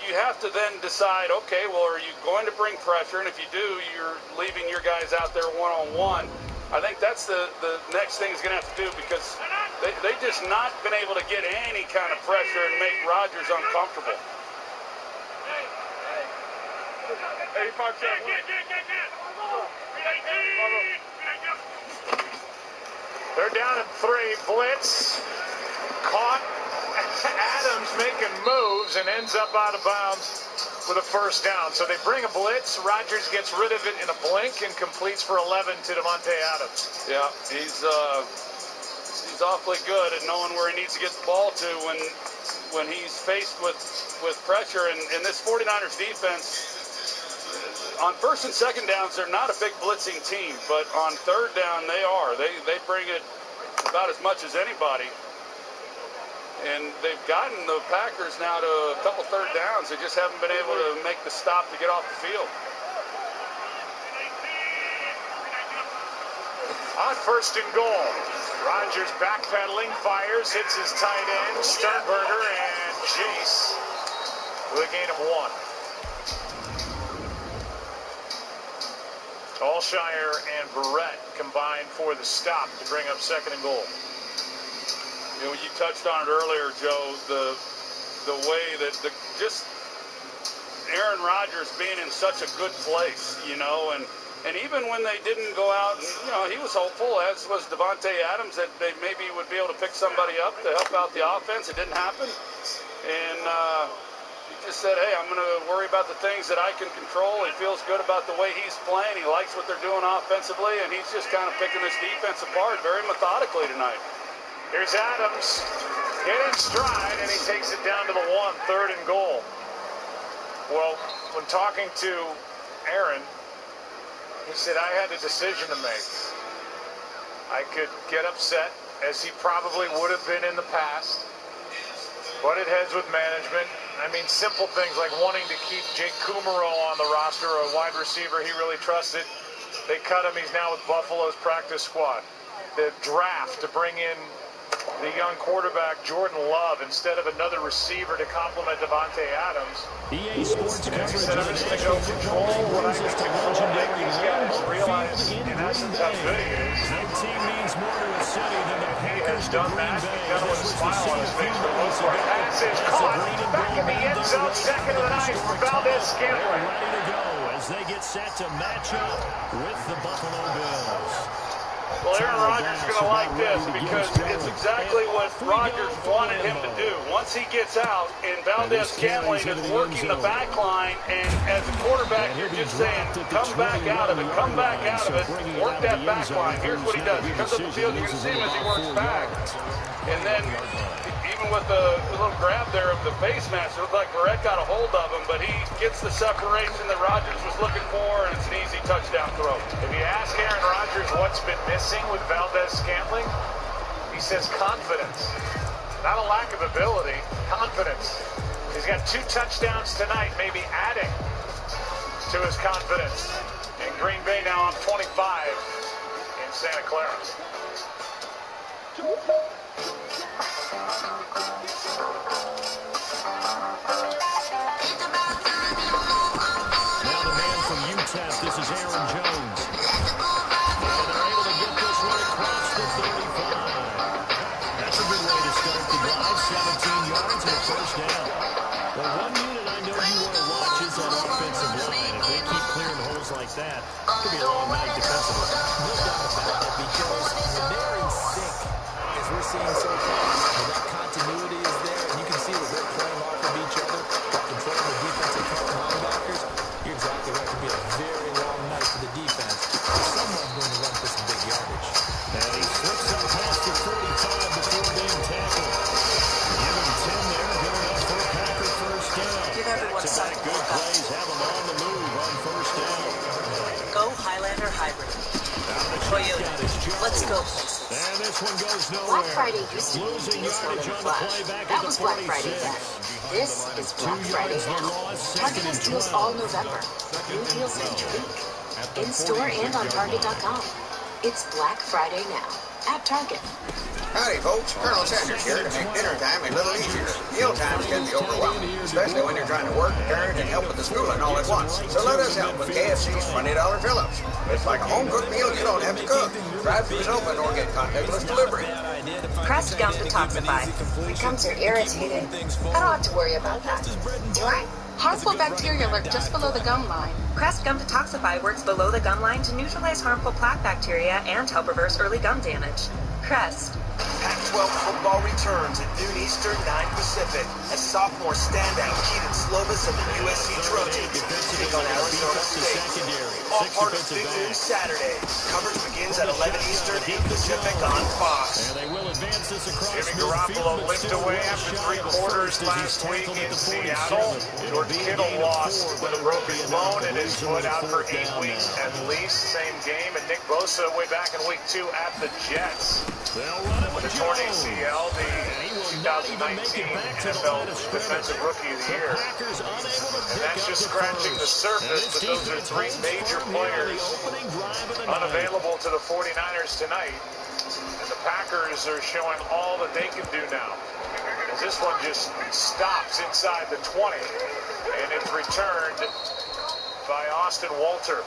Speaker 11: you have to then decide, okay, well, are you going to bring pressure? And if you do, you're leaving your guys out there one-on-one. I think that's the next thing he's going to have to do, because they just not been able to get any kind of pressure and make Rodgers uncomfortable.
Speaker 10: 85 seconds. They're down in 3. Blitz. Caught. Adams making moves and ends up out of bounds with a first down. So they bring a blitz. Rodgers gets rid of it in a blink and completes for 11 to Davante Adams.
Speaker 11: Yeah, he's awfully good at knowing where he needs to get the ball to when he's faced with pressure. And this 49ers defense, on first and second downs, they're not a big blitzing team, but on third down, they are. They bring it about as much as anybody. And they've gotten the Packers now to a couple third downs. They just haven't been able to make the stop to get off the field.
Speaker 10: On first and goal, Rodgers backpedaling, fires, hits his tight end, Sternberger, and Jace with a gain of 1. Alshire and Barrett combined for the stop to bring up second and goal.
Speaker 11: You touched on it earlier, Joe, the way that just Aaron Rodgers being in such a good place, and even when they didn't go out, and, he was hopeful, as was Davante Adams, that they maybe would be able to pick somebody up to help out the offense. It didn't happen. And he just said, hey, I'm going to worry about the things that I can control. He feels good about the way he's playing. He likes what they're doing offensively, and he's just kind of picking this defense apart very methodically tonight.
Speaker 10: Here's Adams, hit in stride, and he takes it down to the 1, third and goal. Well, when talking to Aaron, he said, I had a decision to make. I could get upset, as he probably would have been in the past, butted heads with management. I mean, simple things like wanting to keep Jake Kumaro on the roster, a wide receiver he really trusted. They cut him. He's now with Buffalo's practice squad. The draft to bring in the young quarterback Jordan Love instead of another receiver to complement Davante Adams.
Speaker 16: EA Sports coverage.
Speaker 10: Instead of just to go control what I can control, make these guys realize in essence how good he is.
Speaker 16: No team means more to a city than the Packers.
Speaker 10: He has done that. He's done it with a smile on his face for the most part. Pass is caught. Back in the end zone. Second of the night for Valdez-Scantling.
Speaker 16: Ready to go as they get set to match up with the Buffalo Bills.
Speaker 11: Well, Aaron Rodgers is going to like this because it's exactly what Rodgers wanted him to do. Once he gets out and Valdez-Scantling is working the back line, and as a quarterback, you're just saying, come back out of it, come back out of it, work that back line. Here's what he does. He comes up the field, you can see him as he works back. And then, even with the little grab there of the face mask, it looked like Barrett got a hold of him, but he gets the separation that Rodgers was looking for, and it's an easy touchdown throw.
Speaker 10: If you ask Aaron Rodgers what's been missing with Valdez-Scantling, he says confidence. Not a lack of ability, confidence. He's got 2 touchdowns tonight, maybe adding to his confidence. And Green Bay now on 25 in Santa Clara.
Speaker 16: Now the man from UTEP, this is Aaron Jones. And they're able to get this one across the 35. That's a good way to start the drive, 17 yards and a first down. Well, one unit I know you want to watch is that offensive line. If they keep clearing holes like that, it could be a long night defensively.
Speaker 14: No doubt about it, because when they're in sync, as we're seeing so far, that continuity is there, and you can see that they're playing off of each other, controlling the defensive front linebackers. You're exactly right. It could be a very long night for the defense. Someone's going to run for some big yardage.
Speaker 16: And he slips up past the 45 before being tackled. Give him 10 there, good enough for a Packer first down.
Speaker 19: Give everyone something
Speaker 16: good
Speaker 19: more about.
Speaker 16: plays, have them on the move on first down.
Speaker 19: Go Highlander Hybrid. Toyota. Let's go places.
Speaker 16: And this
Speaker 21: Black Friday used to be deals done in the flesh. That was Black Friday then. This is Black Friday now. Target has deals all November. New deals each week. In store and on Target.com. It's Black Friday now at Target.
Speaker 6: Howdy, folks. Colonel Sanders here to make dinner time a little easier. Meal times can be overwhelming, especially when you're trying to work, parent, and help with the schooling all at once. So let us help with KFC's $20 fill-ups. It's like a home-cooked meal you don't have to cook. Drive-throughs open or get contactless delivery.
Speaker 21: Crest gum detoxify. When gums are irritated, I don't have to worry about that. Do I?
Speaker 8: Harmful bacteria lurk just below the gum line.
Speaker 21: Crest Gum Detoxify works below the gum line to neutralize harmful plaque bacteria and help reverse early gum damage. Crest.
Speaker 19: Pac-12 football returns at noon Eastern, 9 Pacific, as sophomore standout Keaton Slovis of the USC Trojans take on Arizona State. All part of Big Noon Saturday. Coverage begins at 11 Eastern, 8 Pacific on Fox.
Speaker 10: Jimmy Garoppolo limped away after 3 quarters last week in Seattle. Jordan Kittle lost with a broken bone in his foot, out for 8 weeks at least. Same game, and Nick Bosa way back in week 2 at the Jets. With a torn ACL, the 2019 NFL Defensive Rookie of the Year. And that's just scratching the surface, but those are 3 major players unavailable to the 49ers tonight. And the Packers are showing all that they can do now, as this one just stops inside the 20, and it's returned by Austin Walter.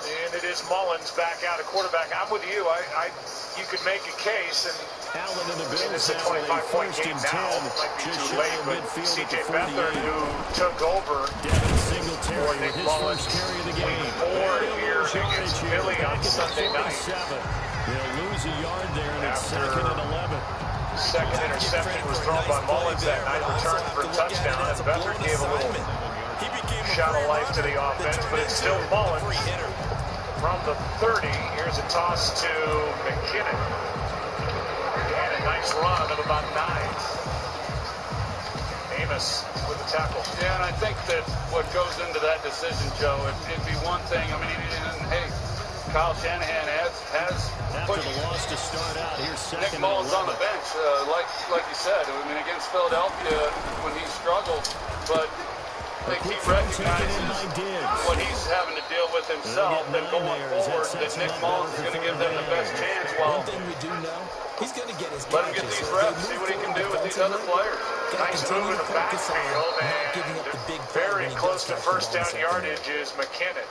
Speaker 10: And it is Mullins back out at quarterback. I'm with you. You could make a case, and it's a 25-point game now. It might be too late, but C.J. Beathard, who took over for Nick Mullins week 4 here against Philly on Sunday night.
Speaker 16: They'll lose a yard there, and it's 2nd and 11.
Speaker 10: Second interception was thrown by Mullins that night, returned for a touchdown, and Beathard gave a little shot of life to the offense, but it's still Mullins. From the 30, here's a toss to McKinnon. And a nice run of about 9. Amos with the tackle.
Speaker 11: Yeah, and I think that what goes into that decision, Joe, it'd be one thing. I mean, hey, Kyle Shanahan has put
Speaker 16: the loss to start out. Here's
Speaker 11: Nick Mullins on the bench, like you said. I mean, against Philadelphia when he struggled, but I think he recognizes what he's having to deal with himself, and going forward, that Nick Mullins is going to give them the best chance. Well, let him get these reps, see what he can do with these other players.
Speaker 10: Nice move in the backfield, and very close to first down yardage is McKinnon.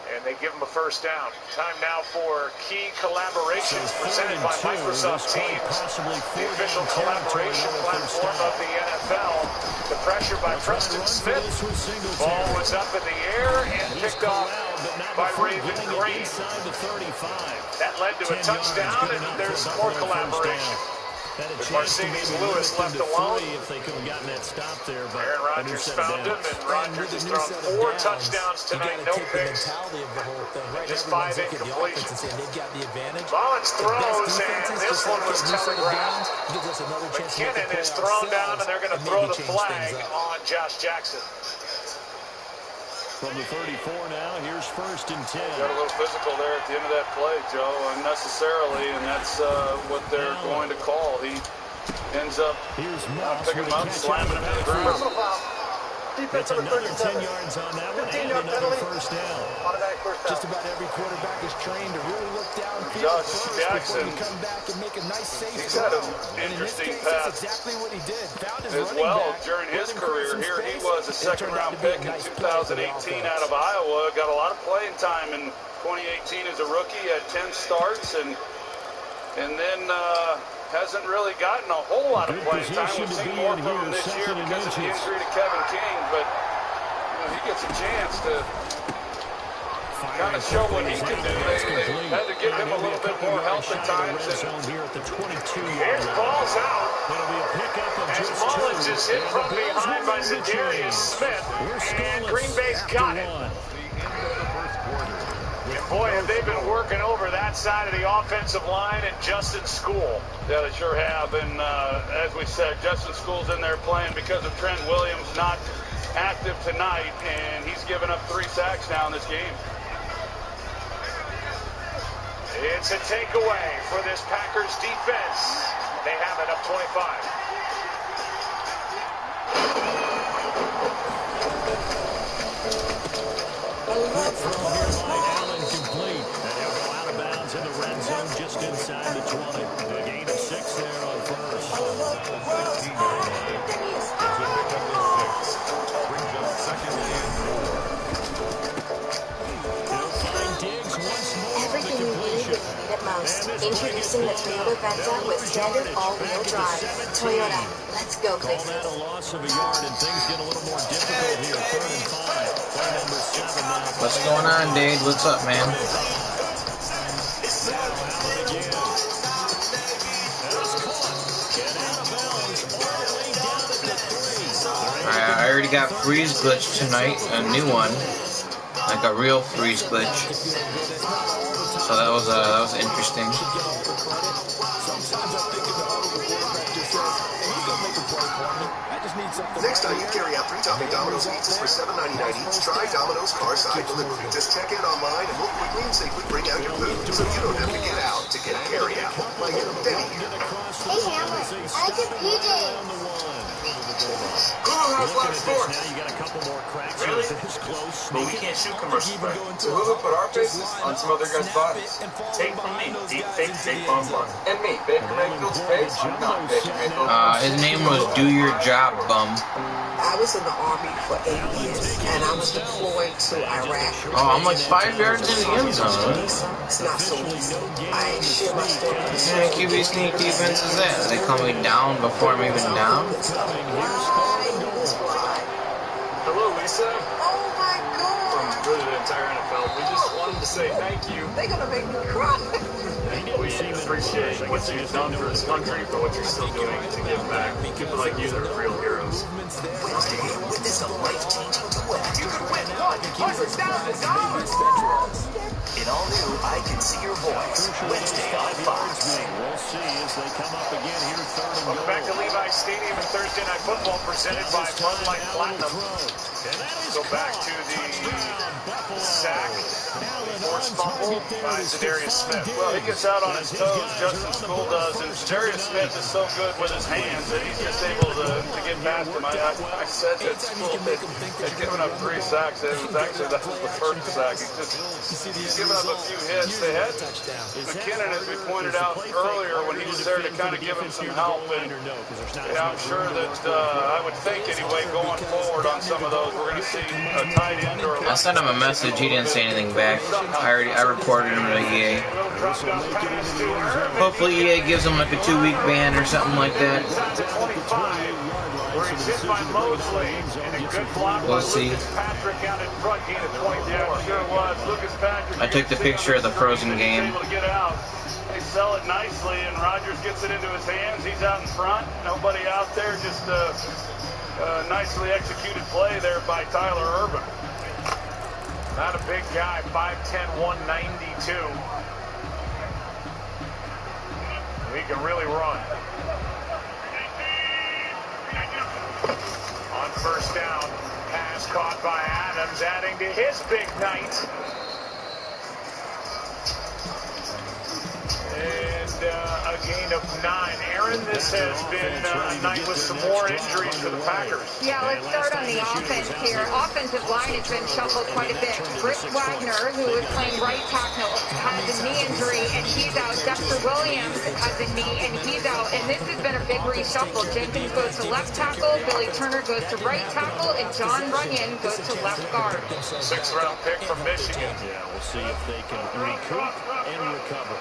Speaker 10: And they give him a first down. Time now for key collaborations presented by Microsoft Teams, the official collaboration platform of the NFL. The pressure by Preston Smith. Ball was up in the air and picked off by Raven Green. That led to a touchdown, and there's more collaboration. With Mercedes Lewis left alone, Aaron Rodgers found him, and Rodgers has thrown 4 touchdowns tonight, no picks, just 5 incompletions. Mullins throws, and this one was telegraphed. McKinnon is thrown down, and they're going to throw the flag on Josh Jackson.
Speaker 16: From the 34 now, here's 1st and 10.
Speaker 11: Got a little physical there at the end of that play, Joe, unnecessarily, and that's what they're going to call. He ends up picking him up, slamming him to the ground.
Speaker 16: It's another 10 yards on that one, and another first down.
Speaker 19: Just about every quarterback is trained to really look downfield
Speaker 11: Josh Jackson,
Speaker 19: come back and make a nice save.
Speaker 11: He's had an interesting path
Speaker 19: exactly what he did.
Speaker 11: As well during his career. Here he was a 2nd-round pick in 2018 out of Iowa. Got a lot of playing time in 2018 as a rookie. Had 10 starts, and then hasn't really gotten a whole lot of playing time. We've seen more from him this year because of the injury to Kevin King, but he gets a chance to kind of show what he can do. They had to give him a little bit more help at times.
Speaker 10: It falls out. As Mullins is hit from behind by Zadarius Smith, and Green Bay's got it. And boy, have they been working over that side of the offensive line and Justin School.
Speaker 11: Yeah, they sure have. And as we said, Justin School's in there playing because of Trent Williams not active tonight, and he's given up 3 sacks now in this game.
Speaker 10: It's a takeaway for this Packers defense. They have it up 25.
Speaker 16: Throw here by Allen complete. And he'll go out of bounds in the red zone just inside the 20. A gain of 6 there on first.
Speaker 17: 15-yard line. It's a pickup of 6. Brings up second and 4.
Speaker 16: He'll find Diggs once more.
Speaker 21: Everything you need when you need it most. Introducing the Toyota Venza with standard all-wheel drive. Toyota, let's go
Speaker 16: Call that a loss of a yard, and things get a little more difficult here. 3rd and 5. Play number 7 now.
Speaker 22: What's going on, Dave? What's up, man? I already got freeze glitch tonight, a new one, like a real freeze glitch. So that was interesting.
Speaker 9: Next time you carry out 3 topping Domino's pizzas for $7.99 each, try Domino's Carside Delivery. Just check in online and we'll quickly and safely bring out your food, so you don't have to get out to get carry out. Like Denny here.
Speaker 12: Hey, Hammer, I like your PJs.
Speaker 6: Who has live sports?
Speaker 16: Now you got a couple more cracks.
Speaker 6: Really?
Speaker 16: This close.
Speaker 6: But we can't shoot commercials, right? So who would put our faces on some other guys' bodies? Take from me, deep fake Jake Bonfire. And me, Baker Mayfield's face? I'm not Baker Mayfield.
Speaker 22: His name was Do Your Job, Bum.
Speaker 4: I was in the Army for 8 years, and I was deployed to Iraq.
Speaker 22: Oh, I'm like 5 yards in the end zone.
Speaker 4: It's not so easy. I share my story.
Speaker 22: What kind of QB sneak defense is that? They call me down before I'm even down?
Speaker 9: Hello, Lisa.
Speaker 4: Oh my God.
Speaker 9: From really the entire NFL, we just wanted to say thank you.
Speaker 4: They're gonna make me cry.
Speaker 9: We appreciate what you've done for this country, for what you're still doing to give back. People like you are real heroes.
Speaker 19: Wednesday, witness a life-changing duet. You could win $100,000. In all new I Can See Your Voice, Wednesday on Fox.
Speaker 16: We'll see as they come up again here, 3rd and
Speaker 10: Welcome back to Levi's Stadium and Thursday Night Football presented by Bud Light Platinum. Go back to the sack, forced fumble by Zadarius Smith.
Speaker 11: Well, he gets out on his toes, Justin School does, and Zadarius Smith is so good with his hands that he's just able to get past him. I said that School had given up 3 sacks. It was actually, that was the first sack. He's given up a few hits. They had McKinnon, as we pointed out earlier, when he was there to kind of give him some help. And I'm sure that, I would think anyway, going forward on some of those, we're going to see a tight end or a
Speaker 22: I sent him a message. He didn't say anything back. I reported him to EA. Hopefully EA gives him like a 2-week ban or something like that.
Speaker 10: Where he's hit by Mosley and a good block by Lucas Patrick out in front, gain of 24. Yeah, sure was. Lucas Patrick.
Speaker 22: I took the picture of the frozen game.
Speaker 10: Able to get out. They sell it nicely, and Rodgers gets it into his hands. He's out in front. Nobody out there. Just a nicely executed play there by Tyler Urban. Not a big guy, 5'10", 192. He can really run. On first down, pass caught by Adams, adding to his big night. And a gain of 9. Aaron, this has been a night with some more injuries for the Packers.
Speaker 8: Yeah, let's start on the offense here. Offensive line has been shuffled quite a bit. Britt Wagner, who was playing right tackle, has a knee injury, and he's out. Dexter Williams has a knee, and he's out. And this has been a big reshuffle. Jenkins goes to left tackle, Billy Turner goes to right tackle, and John Runyon goes to left guard.
Speaker 10: 6th-round pick from Michigan.
Speaker 16: Yeah, we'll see if they can recoup and recover.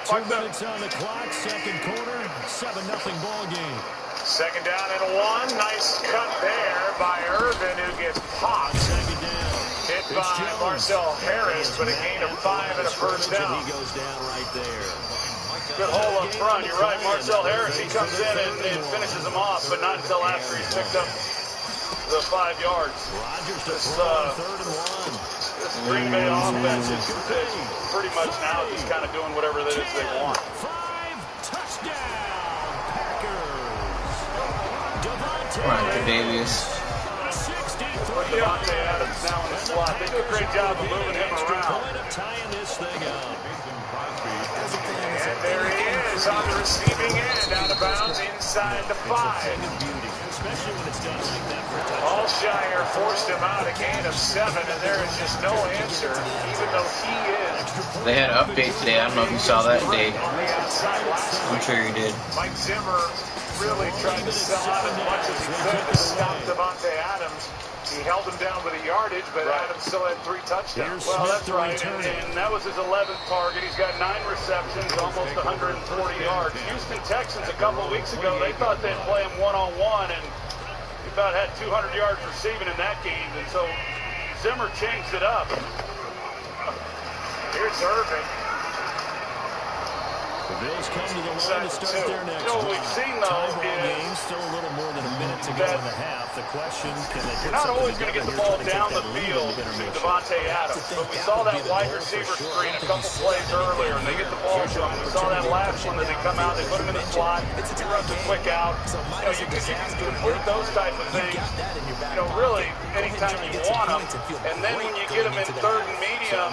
Speaker 16: 2 minutes on the clock, 2nd quarter, 7-0 ball game.
Speaker 10: 2nd down and 1. Nice cut there by Irvin, who gets popped.
Speaker 16: 2nd down.
Speaker 10: Hit by Marcel Harris, but a gain of 5 and a first down.
Speaker 16: He goes down right there.
Speaker 10: Good hole up front. You're right, Marcel Harris. He comes in and finishes him off, but not until after he's picked up the 5 yards. This Green Bay offense is pretty much now just kind of doing whatever it is they want.
Speaker 16: 5-touchdown Packers.
Speaker 22: Come on, Davies.
Speaker 11: with Davante Adams now in the slot. They do a great job of moving him around.
Speaker 16: Tying this thing up.
Speaker 10: And there he is on the receiving end, out of bounds, inside the 5.
Speaker 16: Especially when it's done like that for a touchdown.
Speaker 10: Alshire forced him out, a gain of 7, and there is just no answer, even though he is.
Speaker 22: They had an update today. I don't know if you saw that, Dave.
Speaker 10: On the outside last
Speaker 22: I'm sure you did.
Speaker 10: Mike Zimmer really tried to sell out as much as he could to stop Davante Adams. He held him down with a yardage, but Adams still had 3 touchdowns.
Speaker 11: Well, that's right, and that was his 11th target. He's got 9 receptions, almost 140 yards. Houston Texans a couple of weeks ago, they thought they'd play him one-on-one, and he about had 200 yards receiving in that game, and so Zimmer changed it up.
Speaker 10: Here's Irving.
Speaker 16: The Bills come to the line to start their next
Speaker 11: what we've seen, though,
Speaker 16: game. Still a little more than a minute to go in the half. The question, can they
Speaker 11: you're not always going to get the ball down the field to Davante Adams, but we saw that wide receiver screen a couple plays earlier, and they get the ball to him. We saw that last one that they come out, they put him in the slot, he runs a quick out. You can complete those type of things, really anytime you want them. And then when you get them in third and medium,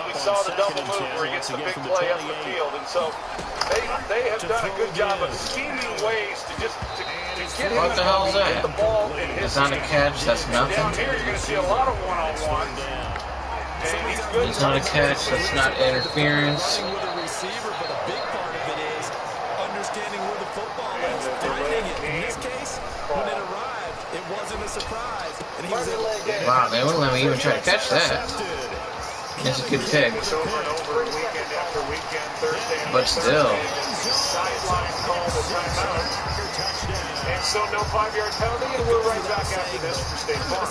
Speaker 11: we saw the double move where he gets the big play up the field. And so they have done a good job of scheming ways to get him
Speaker 22: What the hell is that?
Speaker 11: the ball in his
Speaker 22: It's not a catch. That's nothing.
Speaker 11: Down here, you're going to see a lot of one-on-ones.
Speaker 22: It's not a catch. That's not interference.
Speaker 14: With a receiver, but a big part of it is understanding where the football is, finding it. In this case, when it arrived, it wasn't a surprise. And he was able to
Speaker 22: Wow, they wouldn't let me even try to catch that. It's a good pick. But still.
Speaker 10: Sideline call the timeout. And so no 5-yard penalty, and we're right back after this for State Farm.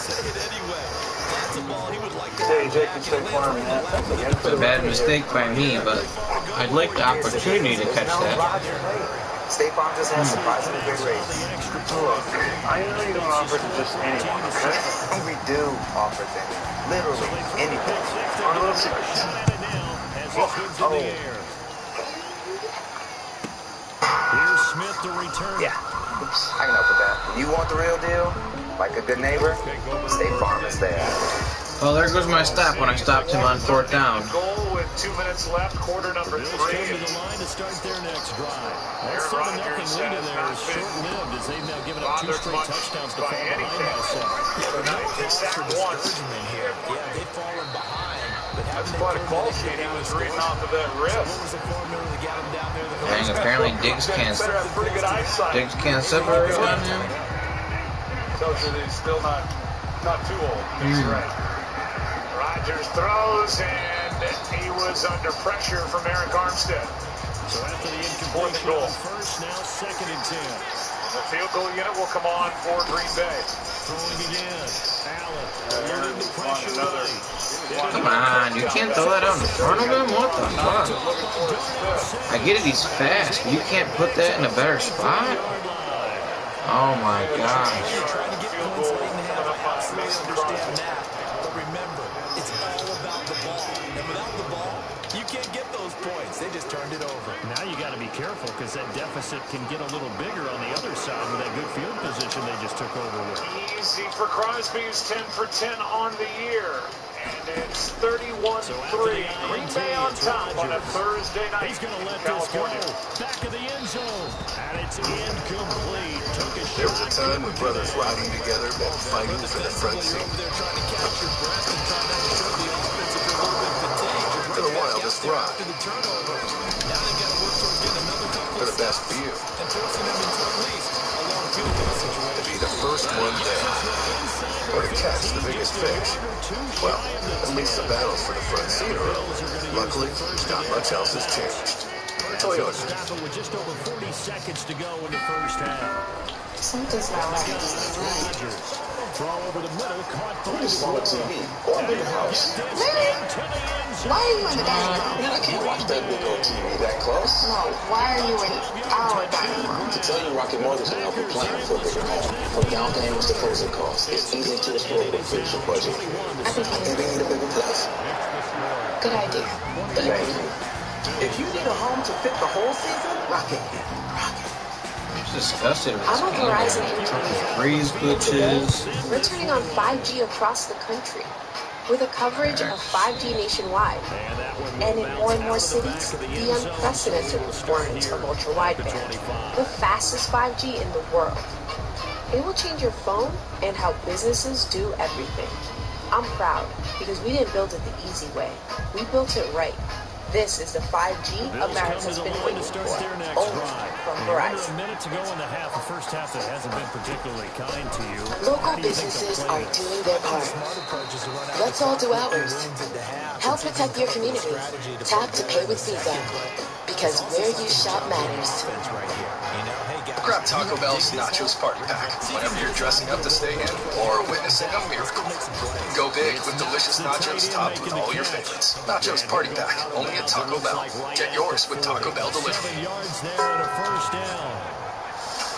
Speaker 18: Hey, Jake and State Farm, man.
Speaker 22: It's a bad mistake by me, but I'd like the opportunity to catch that.
Speaker 18: State Farm just has surprisingly good rates. Look, I know you don't offer to just anyone, okay? We do offer things. Literally anything. On a little secret.
Speaker 16: Here's Smith to return.
Speaker 18: Yeah. Oops, I can help with that. When you want the real deal, like a good neighbor, State Farm is there.
Speaker 22: Well, there goes my stop when I stopped him on 4th down.
Speaker 10: Goal with 2 minutes left, quarter number 3.
Speaker 16: Bills come to the line to start their next drive. That 7-0 lead in there is short-lived as they've now given up 2 straight touchdowns to fall behind by 7.
Speaker 10: It's sacked once.
Speaker 14: here. Yeah, they've fallen behind.
Speaker 11: That's quite a call sheet he was reading off of that wrist.
Speaker 22: Dang, apparently Diggs can't separate on him.
Speaker 11: Tells you that he's still not too old.
Speaker 10: He's right. Rodgers throws, and he was under pressure from Eric Armstead.
Speaker 16: So after the incompletion on first, now 2nd and 10.
Speaker 10: The field goal unit will come on for Green Bay.
Speaker 16: Throwing again. Allen learning to pressure right.
Speaker 22: Come on, you can't throw that out in front of him? What the fuck? I get it, he's fast, but you can't put that in a better spot? Oh my gosh.
Speaker 14: Remember, it's all about the ball. And without the ball, you can't get those points. They just turned it over.
Speaker 16: Now you got to be careful because that deficit can get a little bigger on the other side with that good field position they just took over with.
Speaker 10: Easy for Crosby, who's 10 for 10 on the year. And it's 31-3. Green Bay on top on a Thursday night.
Speaker 16: He's going to let
Speaker 10: California.
Speaker 16: this go. Back of the end zone. And it's incomplete. Took a
Speaker 3: There was a time when brothers riding together meant fighting for the front seat. For the wildest ride. For the best view. To be the first one there. Or to catch the biggest fish. Well, at least the battles for the front seat are over. Luckily, not much else has changed. Toyota.
Speaker 16: With just over 40 seconds to go in the first half.
Speaker 4: Something's not right.
Speaker 16: Throw over the middle, caught by
Speaker 9: Need a smaller TV or a bigger house.
Speaker 4: Really? Why are you in the dining room?
Speaker 9: Man, I can't watch that big old TV that close.
Speaker 4: No, why are you in our dining room?
Speaker 9: To tell you, Rocket Mortgage can help you plan for a bigger home. From down payments to closing costs, it's easy to afford to fit your budget.
Speaker 4: I think
Speaker 9: Maybe you need a bigger place.
Speaker 4: good idea.
Speaker 9: Thank you.
Speaker 20: If you need a home to fit the whole season, Rocket.
Speaker 22: I'm disgusted with this
Speaker 21: I'm a
Speaker 22: game.
Speaker 21: Verizon internet.
Speaker 22: Freeze glitches.
Speaker 21: We're turning on 5G across the country with a coverage of 5G nationwide. And in more and more cities, the unprecedented performance of ultra-wideband, the fastest 5G in the world. It will change your phone and how businesses do everything. I'm proud because we didn't build it the easy way. We built it right. This is the 5G America's been waiting for. Only from Verizon.
Speaker 16: A minute to go in the half, the first half that hasn't been particularly kind to you.
Speaker 21: Local businesses are doing their part. Let's all do ours. Help protect your community. Tap to pay with Visa. Because where you shop matters.
Speaker 1: Grab Taco Bell's Nachos Party Pack whenever you're dressing up to stay in or witnessing a miracle. Go big with delicious nachos topped with all your favorites. Nachos Party Pack, only at Taco Bell. Get yours with Taco Bell delivery.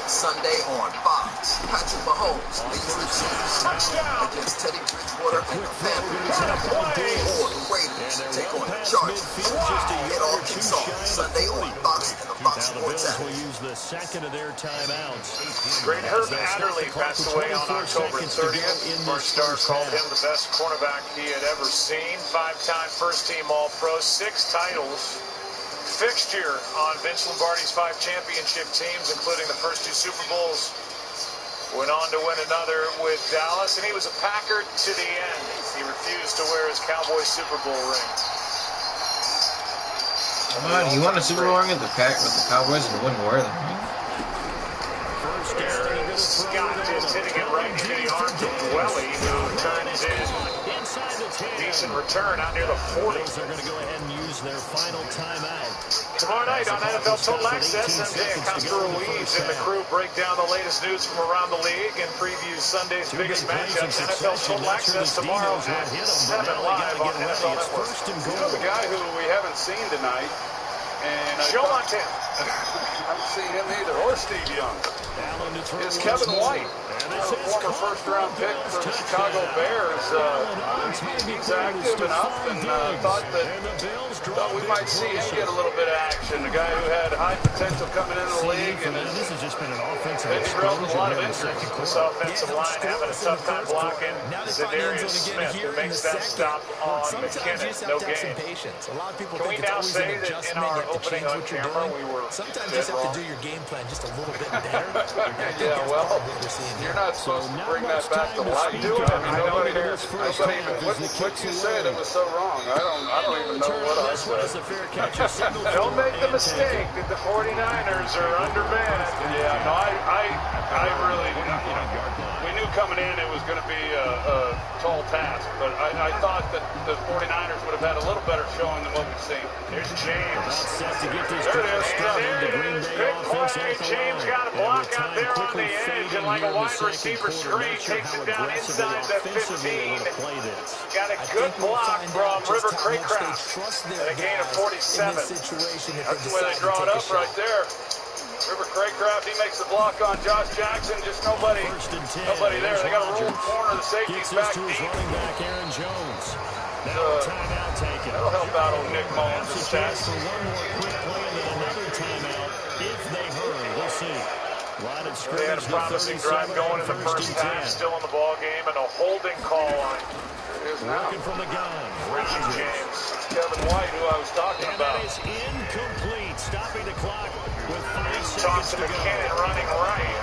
Speaker 20: Sunday on Fox. Patrick Mahomes leads the Chiefs touchdown against Teddy Bridgewater and the family. Or the Raiders take on the Chargers. It all kicks off Sunday on Fox and the Fox Sports app.
Speaker 10: Great Herb Adderley passed away on October 30th. Mark Starr called him the best cornerback he had ever seen. 5-time first-team All-Pro, 6 titles. Fixture on Vince Lombardi's 5 championship teams, including the first 2 Super Bowls. Went on to win another with Dallas, and he was a Packer to the end. He refused to wear his Cowboys Super Bowl ring.
Speaker 22: He won a Super Bowl ring with the Cowboys and wouldn't wear the ring.
Speaker 10: Scott is hitting it right into the arms of Dwelly, who turns in decent return out near the 40.
Speaker 16: They're going to go ahead and use their final timeout.
Speaker 10: Tomorrow night on NFL Total Access, MJ and Castro Ruiz and the crew break down the latest news from around the league and preview Sunday's biggest matchups. NFL Total Access tomorrow at 7 live on NFL Network.
Speaker 11: You know the guy who we haven't seen tonight? And
Speaker 10: Joe Montana.
Speaker 11: I haven't seen him either, or Steve Young. Is Kevin White, former first-round pick for the Chicago Bears. He's active enough, and thought we might see him get a little bit of action. A guy who had high potential coming into the league, and
Speaker 16: this has just been an offensive
Speaker 10: been drilled with a lot of injuries. This offensive line having a tough time blocking. Zadarius Smith who makes that stop on McKinnon. No game. Can we now say that in our opening on camera we were
Speaker 14: sometimes you just have to do your game plan just a little bit better.
Speaker 11: Yeah, well, you're not supposed to bring that back to life.
Speaker 10: Do it. I mean, nobody here.
Speaker 11: What you said, it was so wrong. I don't even know what I said.
Speaker 10: Don't make the mistake that the 49ers are undermanned.
Speaker 11: Yeah, no, I really, we knew coming in it was going to be a tall task, but I thought that the 49ers would have had a little better showing than what we've seen.
Speaker 10: Here's James.
Speaker 11: There it is.
Speaker 10: Big play. James got a block out there on the edge, and like a wide receiver screen, takes it down inside the 15. Got a good block from River Craycraft at a gain of 47.
Speaker 11: That's the way they draw it up right there. River Craycraft, he makes the block on Josh Jackson. Just nobody there. They got a roll corner. The safety's back deep.
Speaker 16: Aaron Jones.
Speaker 11: That'll help out old Nick Mullins' stats.
Speaker 10: They had a promising drive going in the first half, still in the ball game, and a holding call on
Speaker 16: working from the gun.
Speaker 10: Richie James.
Speaker 11: Kevin White, who I was talking about.
Speaker 16: That is incomplete. Stopping the clock with 5
Speaker 10: Toss
Speaker 16: seconds
Speaker 10: to
Speaker 16: to go.
Speaker 10: McKinnon running right.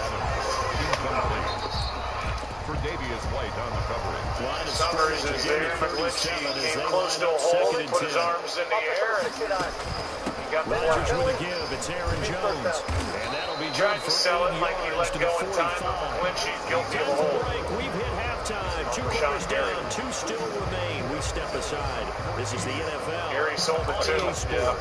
Speaker 17: For Davius White on the coverage.
Speaker 10: Summers is there. McGlinchey came close to a hole. He put his arms in the air. And he got the
Speaker 16: Rodgers with a give. It's Aaron Jones. And that'll be
Speaker 10: tried to sell it like he let go in time. McGlinchey guilty of a hold.
Speaker 16: We've hit halftime. 2 quarters down. 2 still remain. We step aside. This is the NFL.
Speaker 10: Gary sold it too.
Speaker 11: Yeah.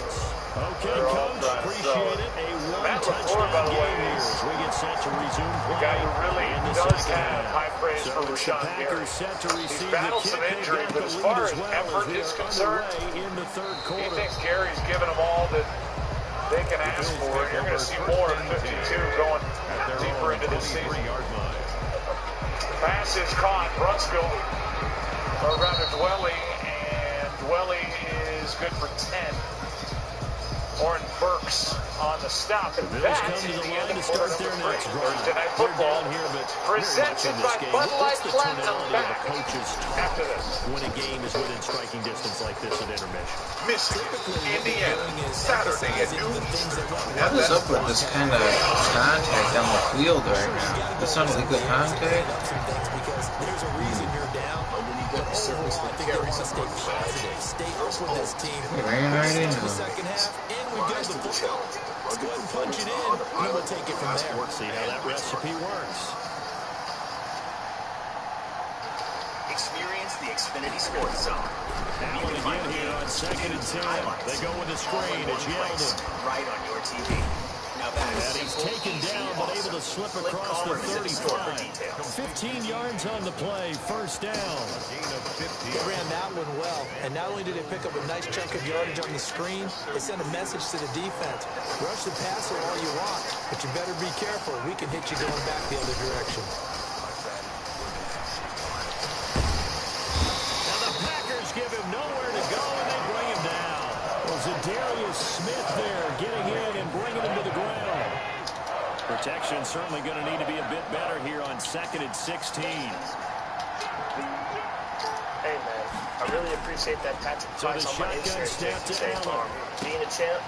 Speaker 16: Okay, Coach. Appreciate it. A one-touchdown game as we get set to resume play.
Speaker 10: The guy who really does have high praise for Rashawn Gary. He's battled some injury, but as far as effort is concerned, he thinks Gary's given them all that they can ask for. And you're going to see more of 52 going deeper into this season. Pass is caught. Brunskill, or rather Dwelly, and Dwelly is good for 10. Oren Burks on the stop, and that is the end of quarter number 3. Thursday Night Football, presented by Bud Light Platinum, back after this.
Speaker 16: When a game is within striking distance like this at intermission.
Speaker 9: Michigan, Indiana, Saturday at noon Eastern.
Speaker 22: What is up with this kind of contact on the field right now? That's not a good contact.
Speaker 14: Because there's a reason you're down. But overall, I think they want to stay positive, stay up with this team.
Speaker 22: Ran right into
Speaker 14: The
Speaker 22: him.
Speaker 14: second half, and we've got the football. Let's go ahead and punch it in, and then we'll take it from there.
Speaker 16: See how that recipe works.
Speaker 19: Experience the Xfinity Sports Zone.
Speaker 16: Allen again here on 2nd and 10. They go with the screen. It's Yeldon.
Speaker 19: Right on your TV. Now that is
Speaker 16: And he's
Speaker 19: simple,
Speaker 16: taken
Speaker 19: easy,
Speaker 16: down, but able to slip across the 35. 15 yards on the play, first down.
Speaker 14: They ran that one well, and not only did they pick up a nice chunk of yardage on the screen, they sent a message to the defense. Rush the passer all you want, but you better be careful. We can hit you going back the other direction.
Speaker 16: Now the Packers give him nowhere to go, and they bring him down. Zadarius Smith there getting in and bringing him to the ground. Protection certainly going to need to be a bit better here on 2nd and 16.
Speaker 2: Hey, man, I really appreciate that Patrick Price on my insert to State Farm. Being a champ,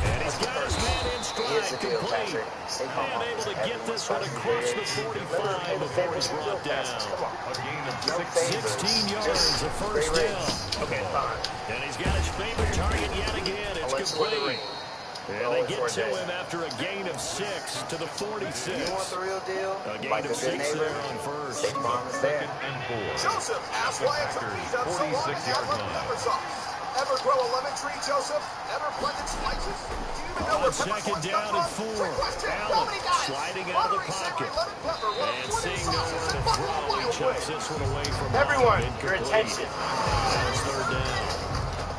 Speaker 16: and he's got his man in stride.
Speaker 2: Here's the deal, Patrick. State Farm
Speaker 16: and able to get this one across the 45 before he's brought down. 16 yards, a first down.
Speaker 2: Okay, fine.
Speaker 16: And he's got his favorite target yet again. It's complete. And they get to him after a gain of 6 to the 46.
Speaker 18: You want the real deal?
Speaker 16: A gain
Speaker 18: Like
Speaker 16: of
Speaker 18: a good
Speaker 16: 6
Speaker 18: neighbor?
Speaker 16: there on first.
Speaker 18: State Farm is there.
Speaker 9: Joseph asks why it's beat up so long and have pepper sauce. Ever grow a lemon tree, Joseph? Ever blended spices? Do you even know where pepper
Speaker 16: second
Speaker 9: sauce
Speaker 16: down
Speaker 9: comes
Speaker 16: and
Speaker 9: from?
Speaker 16: 4.
Speaker 9: Trick question.
Speaker 16: Allen
Speaker 9: Nobody got it.
Speaker 16: sliding out of the pocket. And seeing nowhere to throw, he chucks this one away from
Speaker 2: Everyone,
Speaker 16: Incomplete.
Speaker 2: your attention.
Speaker 16: It's third down.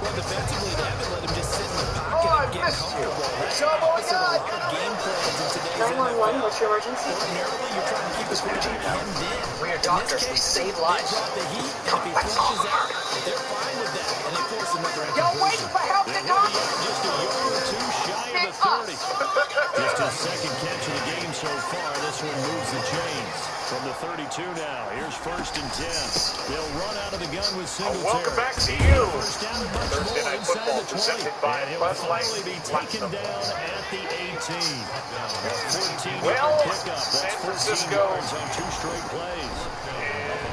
Speaker 14: Well, defensively, they haven't let him just sit in the pocket and get comfortable. That's opposite a lot of game plans in today's
Speaker 21: 911,
Speaker 14: NFL.
Speaker 21: what's your emergency?
Speaker 14: Ordinarily, you're trying to keep the quarterback hemmed in.
Speaker 4: We're
Speaker 14: In
Speaker 4: doctors,
Speaker 14: this
Speaker 4: we
Speaker 14: case,
Speaker 4: save
Speaker 14: they
Speaker 4: lives.
Speaker 14: brought the heat, and if he flushes out, they're fine with that, and they force another
Speaker 4: Y'all waiting for help to come?
Speaker 16: Just a yard or two shy of the 30. Just his second catch of the game so far. This one moves the chains. From the 32 now, here's 1st and 10. They'll run out of the gun with Singletary.
Speaker 10: Welcome back to you.
Speaker 16: First down, much
Speaker 10: Thursday
Speaker 16: more
Speaker 10: Night
Speaker 16: inside
Speaker 10: Football
Speaker 16: the 20.
Speaker 10: presented by
Speaker 16: And he'll
Speaker 10: Bud Light
Speaker 16: finally be taken
Speaker 10: Platinum.
Speaker 16: down at the 18. A 14-yard
Speaker 10: Well,
Speaker 16: pickup.
Speaker 10: San
Speaker 16: That's 14
Speaker 10: Francisco
Speaker 16: yards on 2 straight plays.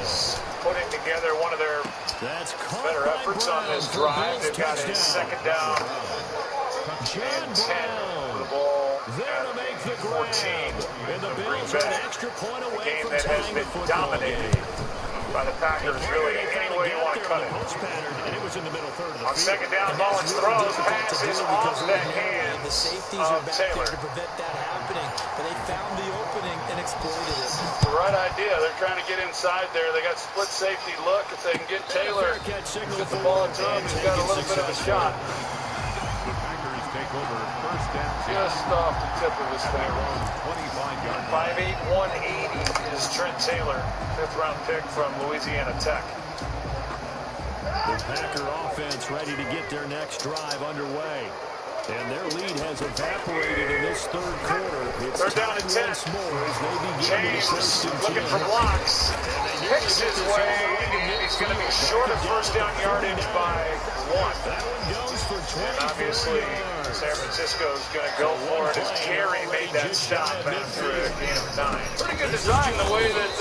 Speaker 10: is putting together one of their
Speaker 16: That's
Speaker 10: better efforts on this drive. They've got a second down and 10 for the ball
Speaker 16: There to make the grab.
Speaker 10: 14.
Speaker 16: And the Bills are an extra point away
Speaker 10: Game
Speaker 16: from
Speaker 10: that has
Speaker 16: tying
Speaker 10: been
Speaker 16: the football
Speaker 10: dominated
Speaker 16: game.
Speaker 10: by the Packers, really any way you want to cut it.
Speaker 16: And it was in the middle third of the
Speaker 10: On
Speaker 16: field.
Speaker 10: second down, Mullins throws, pass is off the hands
Speaker 14: The safeties are
Speaker 10: of
Speaker 14: back
Speaker 10: Taylor.
Speaker 14: there to prevent that happening, but they found the opening and exploited it.
Speaker 11: The right idea. They're trying to get inside there. They got split safety look. If they can get Taylor, get the ball to him, he's got a little bit of a shot.
Speaker 17: The Packers take over first down.
Speaker 11: Just off the tip of his finger.
Speaker 17: 25-yard
Speaker 10: 5'8", 180 is Trent Taylor, 5th-round pick from Louisiana Tech.
Speaker 16: The Packer offense ready to get their next drive underway. And their lead has evaporated in this third quarter. It's
Speaker 10: Third down
Speaker 16: tied
Speaker 10: and 10.
Speaker 16: once more as they begin
Speaker 10: James
Speaker 16: with first and 10.
Speaker 10: looking for blocks. Picks his way, and he's going to be short of first down yardage by 1.
Speaker 16: That one goes for 24
Speaker 10: And obviously,
Speaker 16: yards.
Speaker 10: San Francisco's going to go for it as Gary made that stop after a gain of 9.
Speaker 11: Pretty good design the way that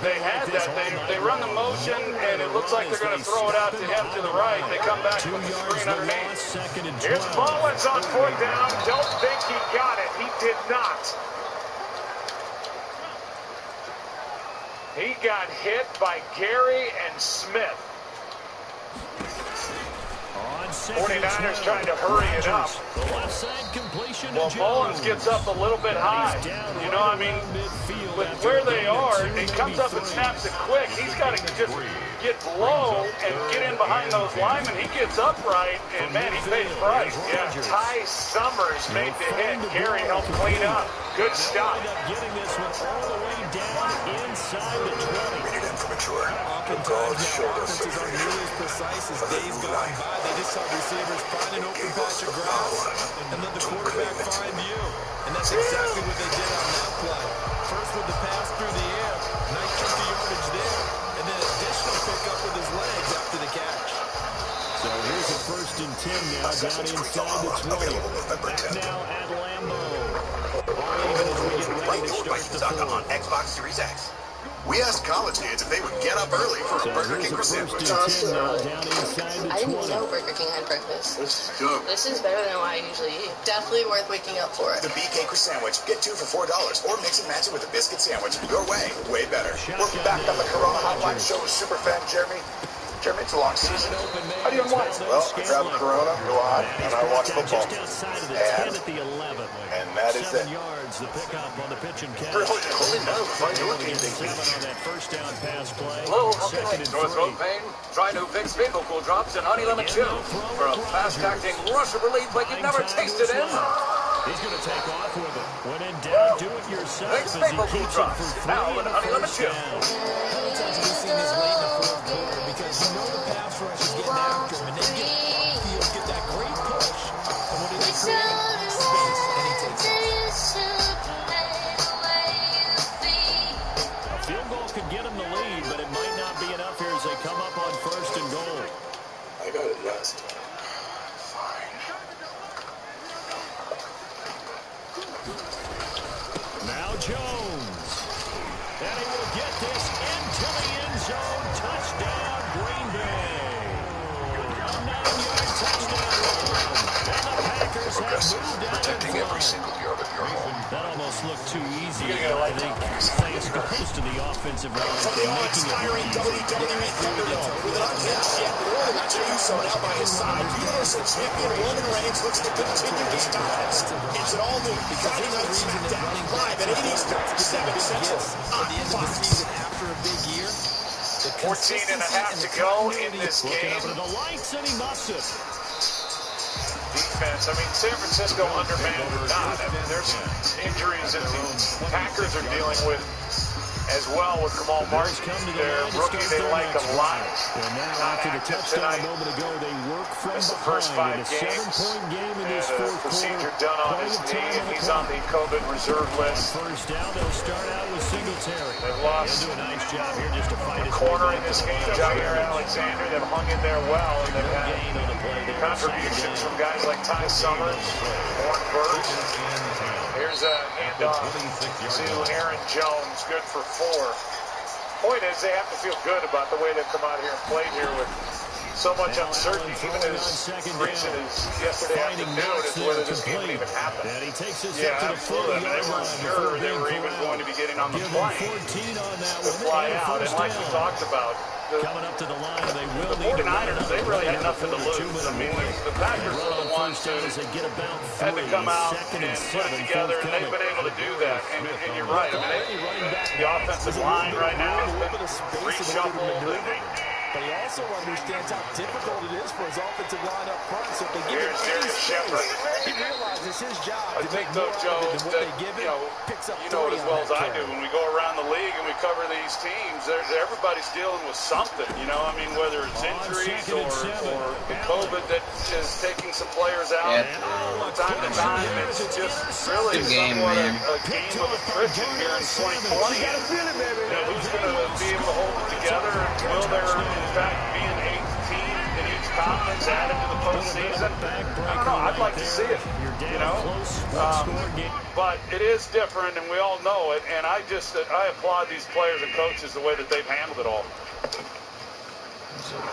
Speaker 11: they had that. They run the motion, and it looks like they're going to throw it out to him to the right. They come back with the screen underneath.
Speaker 10: Here's Mullins on 4th down. Don't think he got it. He did not. He got hit by Gary and Smith. 49ers trying to hurry it up.
Speaker 16: The left side completion
Speaker 11: Well,
Speaker 16: to
Speaker 11: Mullins
Speaker 16: Jones.
Speaker 11: gets up a little bit high. You know, I mean, with where they are, he comes up and snaps it quick. He's got to just get low and get in behind those linemen. He gets upright, and, man, he pays price.
Speaker 10: Yeah, Ty Summers made the hit. Gary helped clean up. Good stop.
Speaker 16: Getting this one all the way down inside the 20.
Speaker 14: Oftentimes, offenses aren't nearly as precise as days gone by. They just saw receivers find an open patch of grass and and let the quarterback find you. And that's exactly what they did on that play. First with the pass through the air, nice chunk of yardage there, and then additional pickup with his legs after the catch.
Speaker 16: So here's a 1st and 10 now, down inside the 20. Back now at Lambeau. All even as we get ready to start the fourth.
Speaker 9: On Xbox Series X. We asked college kids if they would get up early for a Burger King for sandwich.
Speaker 16: Down inside the 20.
Speaker 21: I didn't know Burger King had breakfast.
Speaker 9: This is good.
Speaker 21: This is better than what I usually eat. Definitely worth waking up for it.
Speaker 9: The BK sandwich. Get 2 for $4 or mix and match it with a biscuit sandwich. Your way, way better.
Speaker 13: We're back on the Corona Hotline Show with superfan Jeremy. Jeremy, it's a long season. How do you unwind? Well, I grab a Corona, go on, and I watch football. And that is it.
Speaker 16: The pickup on the pitch and catch.
Speaker 13: Holy moly, find your game day.
Speaker 16: On that 1st down pass play.
Speaker 7: Hello, how can I? Sore throat pain? Try new Vicks Vapor Cool Drops and Honey Lemon Chew for a fast-acting rush of relief like you've never tasted in.
Speaker 16: He's going to take off with it. When in doubt, do it yourself.
Speaker 7: Vicks Vapor Cool Drops now with Honey Lemon Chew.
Speaker 14: How many times have we seen this late in the fourth quarter? Because you know the pass rush is getting after him, and then get off field, get that great push, and when he's creating space, and he takes it.
Speaker 16: A field goal could get him the lead, but it might not be enough here as they come up on 1st and goal.
Speaker 13: I got it last time.
Speaker 16: Now Jones. And he will get this into the end zone. Touchdown, Green Bay. A 9-yard touchdown run. And the Packers have moved out
Speaker 1: protecting every single yard of your home.
Speaker 16: That almost looked too easy. I think Clay goes to the offensive line.
Speaker 13: From the awe-inspiring WWE Thunderdome with an unhinged champion with Jey Uso now by his side, Universal Champion Roman Reigns looks to continue his dominance. It's an all-new Friday Night SmackDown live at 8 Eastern, 7 Central on Fox.
Speaker 14: After a big year,
Speaker 10: 14 and a half to go in this game.
Speaker 16: Over to the lights, and he muffs it.
Speaker 10: Defense. I mean, San Francisco undermanned or not. I mean, there's some injuries that the Packers are dealing with as well with Kamal Martin, their rookie they like a lot.
Speaker 16: And now after the touchdown a moment ago, they work from
Speaker 10: the
Speaker 16: behind.
Speaker 10: first 5
Speaker 16: in a
Speaker 10: games.
Speaker 16: 7-point game in this
Speaker 10: And
Speaker 16: fourth
Speaker 10: procedure
Speaker 16: quarter.
Speaker 10: done on his knee, and he's on the COVID reserve list.
Speaker 16: 1st down, they'll start out with Singletary.
Speaker 10: They've lost
Speaker 16: They'll do a nice job here just to fight his
Speaker 10: corner
Speaker 16: way
Speaker 10: in
Speaker 16: back
Speaker 10: this
Speaker 16: to
Speaker 10: game,
Speaker 16: the
Speaker 10: Jair Alexander. They've hung in there well, and they've had
Speaker 16: gain on the play there.
Speaker 10: contributions from guys like Ty Summers, Warren Burks. Here's a handoff to Aaron Jones, good for 4. Point is, they have to feel good about the way they've come out here and played here with so much uncertainty, even as recent as yesterday afternoon, as to whether this game would even happen. Yeah, absolutely. I mean, they weren't sure they were even going to be getting on the plane to fly out. And like we talked about,
Speaker 16: coming up to the line, they will
Speaker 10: the 49ers, they really had nothing to lose. I mean, the Packers were the ones who had to come out and put it together, and they've been able to do that. And you're right. I mean, the offensive line right now has been reshuffled.
Speaker 14: But he also understands how difficult it is for his offensive line up front. So if they give him any space, he realizes his job
Speaker 10: I think, though, Joe, that, you know it as well as I do. When we go around the league and we cover these teams, everybody's dealing with something, you know? I mean, whether it's injuries or the COVID that is taking some players out from time to time. It's just really somewhat a game of attrition here in 2020. And who's going to be able to hold it together? Will there, in fact, be an 8th team in each conference added to the postseason? I don't know. I'd like to see it, you know? But it is different, and we all know it. And I applaud these players and coaches the way that they've handled it all.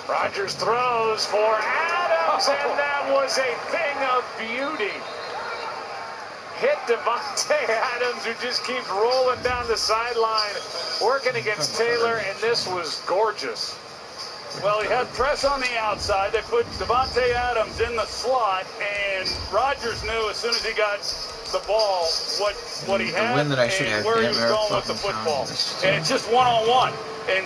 Speaker 10: Rodgers throws for Adams, and that was a thing of beauty. Hit Davante Adams, who just keeps rolling down the sideline, working against Taylor, and this was gorgeous. Well, he had press on the outside. They put Davante Adams in the slot, and Rodgers knew as soon as he got the ball what he had and where he was going with the football. And it's just one-on-one. And